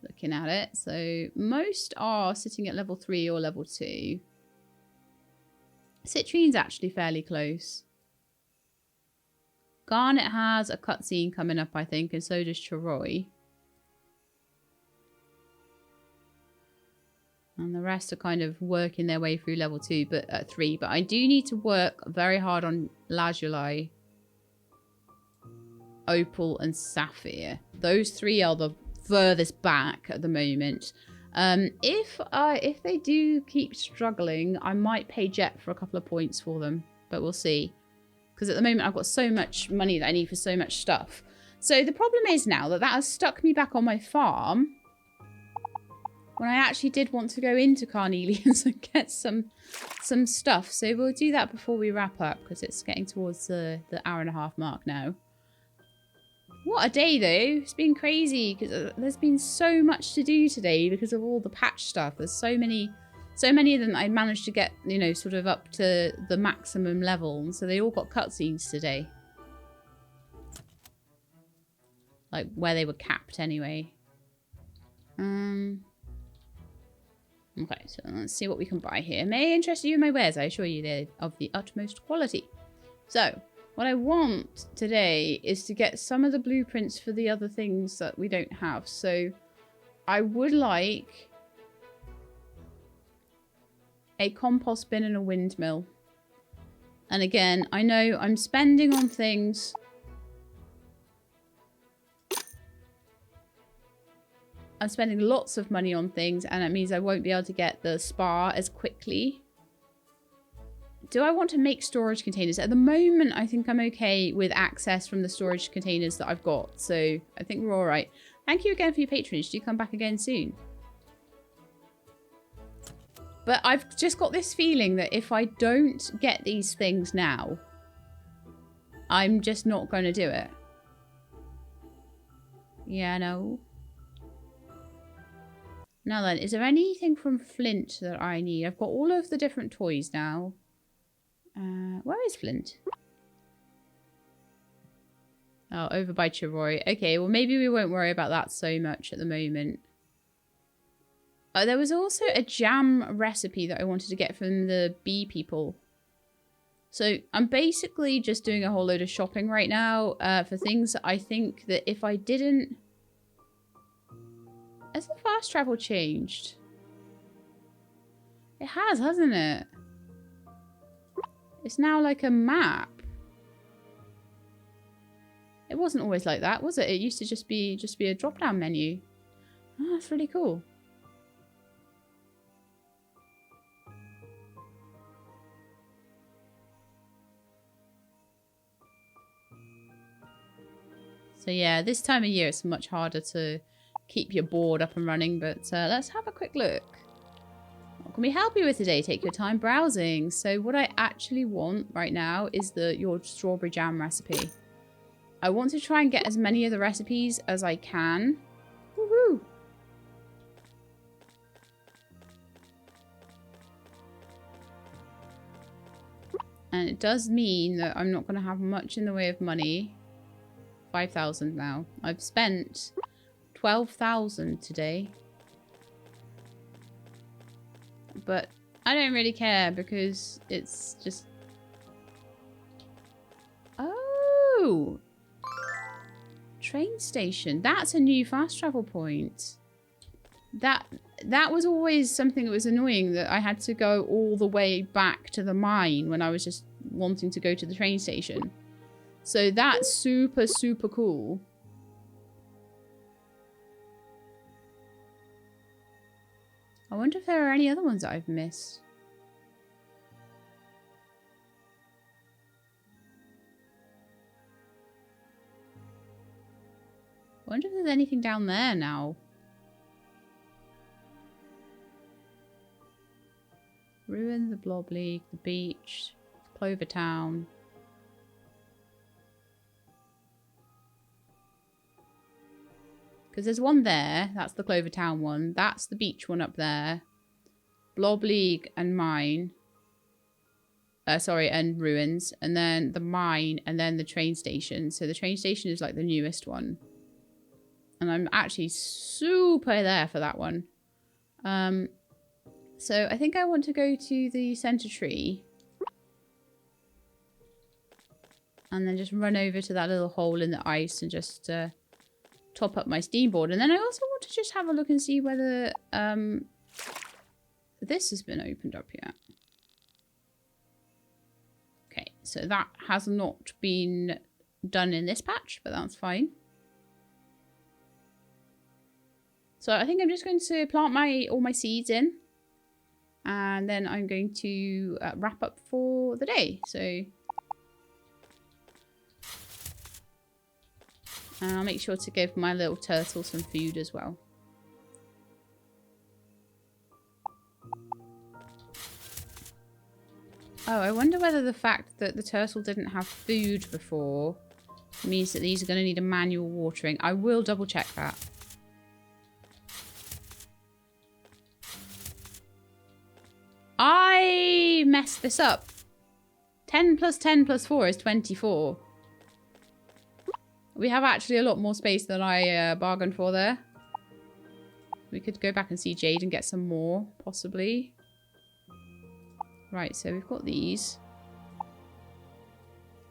Looking at it. So most are sitting at level 3 or level 2. Citrine's actually fairly close. Garnet has a cutscene coming up, I think, and so does Choroy. And the rest are kind of working their way through level 2, but at 3. But I do need to work very hard on Lazuli, Opal, and Sapphire. Those 3 are the furthest back at the moment. If they do keep struggling, I might pay Jet for a couple of points for them, but we'll see. Because at the moment I've got so much money that I need for so much stuff. So the problem is now that has stuck me back on my farm when I actually did want to go into Carnelian's and get some stuff. So we'll do that before we wrap up, because it's getting towards the hour-and-a-half mark now. What a day, though. It's been crazy, because there's been so much to do today because of all the patch stuff. There's so many of them that I managed to get, you know, sort of up to the maximum level. And so they all got cutscenes today. Like, where they were capped, anyway. Okay, so let's see what we can buy here. May I interest you in my wares? I assure you they're of the utmost quality. So, what I want today is to get some of the blueprints for the other things that we don't have. So, I would like a compost bin and a windmill. And again, I know I'm spending on things. I'm spending lots of money on things, and it means I won't be able to get the spa as quickly. Do I want to make storage containers? At the moment, I think I'm okay with access from the storage containers that I've got. So I think we're all right. Thank you again for your patronage. Do come back again soon. But I've just got this feeling that if I don't get these things now, I'm just not going to do it. Yeah, no. Now then, is there anything from Flint that I need? I've got all of the different toys now. Where is Flint? Oh, over by Chiroy. Okay, well maybe we won't worry about that so much at the moment. There was also a jam recipe that I wanted to get from the bee people. So I'm basically just doing a whole load of shopping right now for things that I think that if I didn't... Has the fast travel changed? It has, hasn't it? It's now like a map. It wasn't always like that, was it? It used to just be a drop-down menu. Oh, that's really cool. So yeah, this time of year it's much harder to keep your board up and running, but let's have a quick look. What can we help you with today? Take your time browsing. So what I actually want right now is your strawberry jam recipe. I want to try and get as many of the recipes as I can. Woohoo! And it does mean that I'm not going to have much in the way of money. 5,000 now. I've spent 12,000 today. But I don't really care because it's just... Oh! Train station. That's a new fast travel point. That was always something that was annoying, that I had to go all the way back to the mine when I was just wanting to go to the train station. So that's super, super cool. I wonder if there are any other ones that I've missed. I wonder if there's anything down there now. Ruin, the Blob League, the beach, Clover Town. Because there's one there. That's the Clover Town one. That's the beach one up there. Blob League and mine. Sorry, and ruins. And then the mine and then the train station. So the train station is like the newest one. And I'm actually super there for that one. So I think I want to go to the center tree. And then just run over to that little hole in the ice and just top up my steamboard. And then I also want to just have a look and see whether this has been opened up yet. Okay, so that has not been done in this patch, but that's fine. So I think I'm just going to plant all my seeds in. And then I'm going to wrap up for the day. So and I'll make sure to give my little turtle some food as well. Oh, I wonder whether the fact that the turtle didn't have food before means that these are going to need a manual watering. I will double check that. I messed this up. 10 plus 10 plus 4 is 24. We have actually a lot more space than I bargained for there. We could go back and see Jade and get some more, possibly. Right, so we've got these.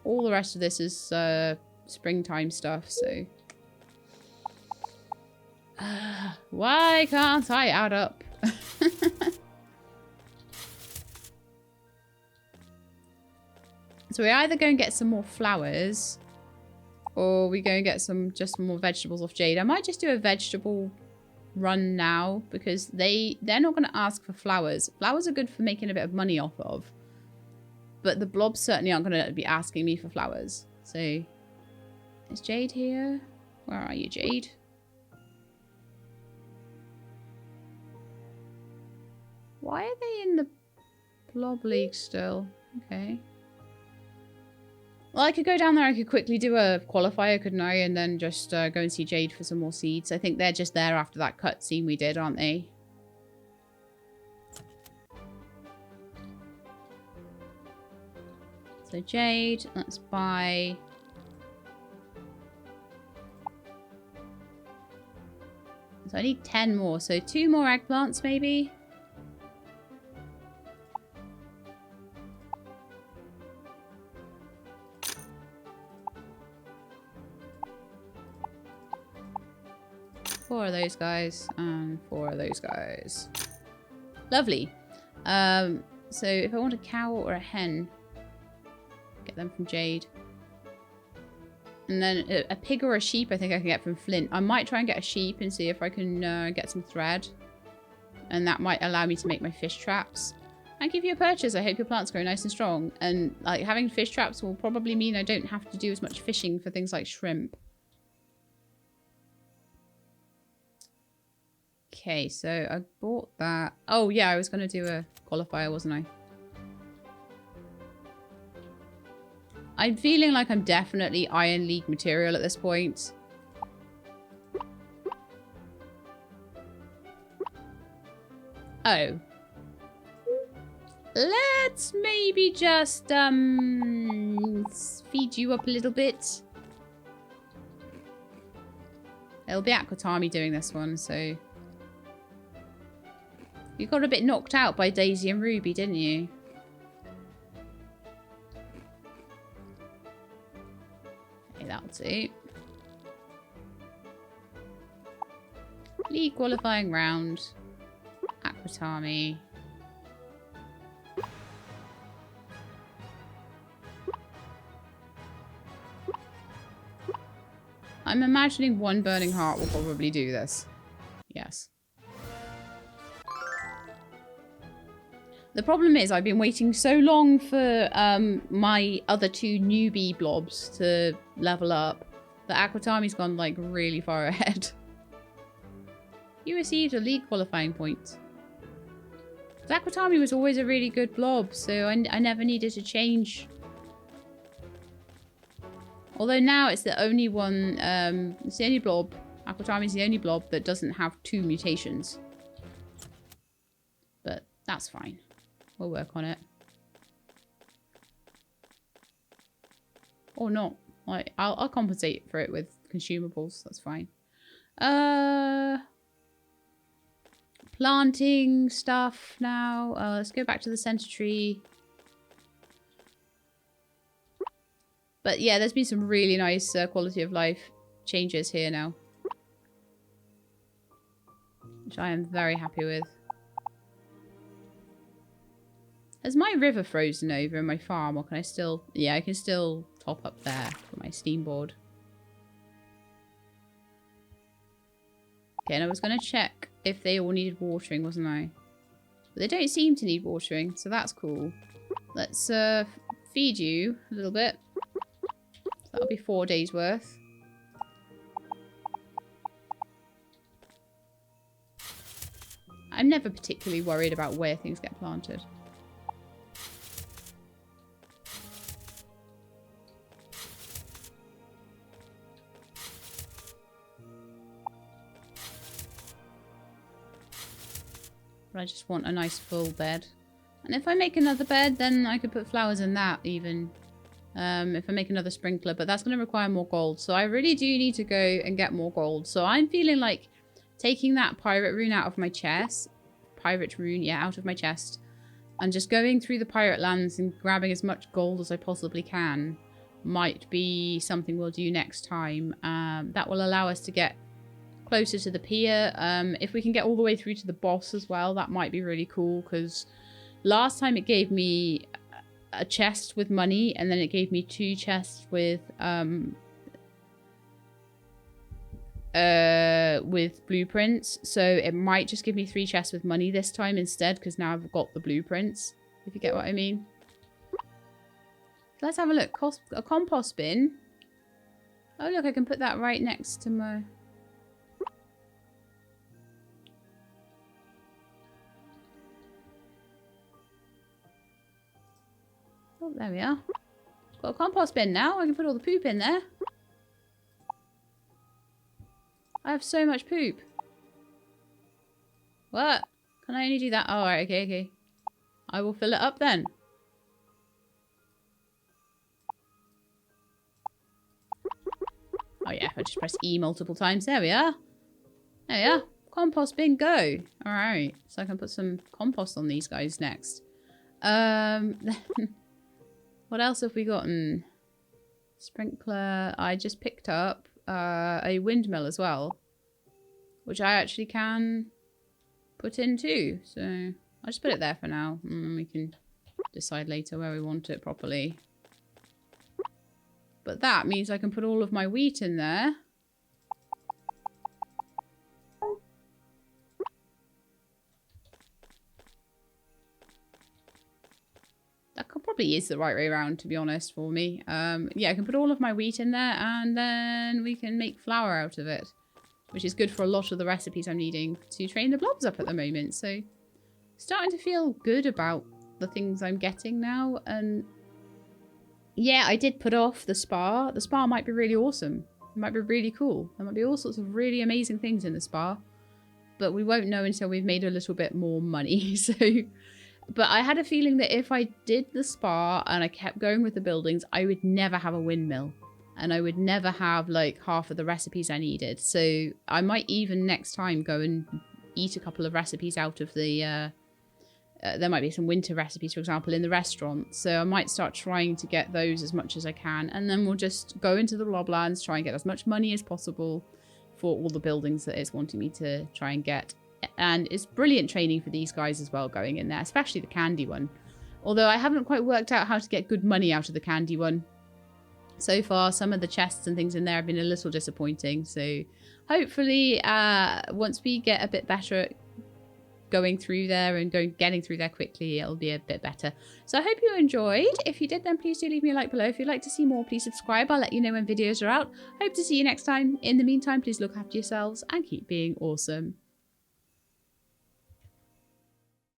All the rest of this is springtime stuff, so... why can't I add up? So we either go and get some more flowers, or we go and get just some more vegetables off Jade. I might just do a vegetable run now, because they're not going to ask for flowers. Flowers are good for making a bit of money off of, but the blobs certainly aren't going to be asking me for flowers. So, is Jade here? Where are you, Jade? Why are they in the blob league still? Okay. Well, I could go down there. I could quickly do a qualifier, couldn't I? And then just go and see Jade for some more seeds. I think they're just there after that cutscene we did, aren't they? So Jade, let's buy... So I need 10 more. So 2 more eggplants, maybe? Four of those guys and 4 of those guys. Lovely. So if I want a cow or a hen, get them from Jade. And then a pig or a sheep I think I can get from Flint. I might try and get a sheep and see if I can get some thread. And that might allow me to make my fish traps. Thank you for your purchase. I hope your plants grow nice and strong. And like having fish traps will probably mean I don't have to do as much fishing for things like shrimp. Okay, so I bought that. Oh yeah, I was going to do a qualifier, wasn't I? I'm feeling like I'm definitely Iron League material at this point. Oh. Let's maybe just feed you up a little bit. It'll be Aquatami doing this one, so... You got a bit knocked out by Daisy and Ruby, didn't you? Okay, that'll do. League qualifying round. Aquatami. I'm imagining 1 burning heart will probably do this. Yes. The problem is I've been waiting so long for my other 2 newbie blobs to level up that Aquatami's gone like really far ahead. You received a league qualifying point. Aquatami was always a really good blob, so I never needed to change. Although now it's the only one, it's the only blob, Aquatami's the only blob that doesn't have 2 mutations. But that's fine. We'll work on it. Or not. Like, I'll compensate for it with consumables. That's fine. Planting stuff now. Let's go back to the center tree. But yeah, there's been some really nice quality of life changes here now. Which I am very happy with. Has my river frozen over in my farm, or can I still... Yeah, I can still top up there for my steam board. Okay, and I was going to check if they all needed watering, wasn't I? But they don't seem to need watering, so that's cool. Let's feed you a little bit. That'll be 4 days worth. I'm never particularly worried about where things get planted. But I just want a nice full bed. And if I make another bed, then I could put flowers in that even. If I make another sprinkler. But that's going to require more gold. So I really do need to go and get more gold. So I'm feeling like taking that pirate rune out of my chest. Pirate rune, yeah, out of my chest. And just going through the pirate lands and grabbing as much gold as I possibly can. Might be something we'll do next time. That will allow us to get closer to the pier. If we can get all the way through to the boss as well, that might be really cool, because last time it gave me a chest with money, and then it gave me 2 chests with blueprints. So it might just give me 3 chests with money this time instead, because now I've got the blueprints, if you get what I mean. Let's have a look. A compost bin. Oh look, I can put that right next to my... there we are. Got a compost bin now. I can put all the poop in there. I have so much poop. What? Can I only do that? Oh, alright, okay. I will fill it up then. Oh yeah, I just press E multiple times. There we are. There we are. Compost bin, go. Alright, so I can put some compost on these guys next. What else have we gotten? Sprinkler. I just picked up a windmill as well, which I actually can put in too. So I'll just put it there for now, and we can decide later where we want it properly. But that means I can put all of my wheat in there. That probably is the right way around, to be honest, for me. Yeah, I can put all of my wheat in there, and then we can make flour out of it, which is good for a lot of the recipes I'm needing to train the blobs up at the moment. So, starting to feel good about the things I'm getting now. And yeah, I did put off the spa. The spa might be really awesome. It might be really cool. There might be all sorts of really amazing things in the spa, but we won't know until we've made a little bit more money. So... But I had a feeling that if I did the spa and I kept going with the buildings, I would never have a windmill. And I would never have, like, half of the recipes I needed. So I might even next time go and eat a couple of recipes out of the... there might be some winter recipes, for example, in the restaurant. So I might start trying to get those as much as I can. And then we'll just go into the Bloblands, try and get as much money as possible for all the buildings that it's wanting me to try and get. And it's brilliant training for these guys as well going in there, especially the candy one. Although I haven't quite worked out how to get good money out of the candy one. So far, some of the chests and things in there have been a little disappointing. So hopefully, once we get a bit better at going through there and getting through there quickly, it'll be a bit better. So I hope you enjoyed. If you did, then please do leave me a like below. If you'd like to see more, please subscribe. I'll let you know when videos are out. Hope to see you next time. In the meantime, please look after yourselves and keep being awesome.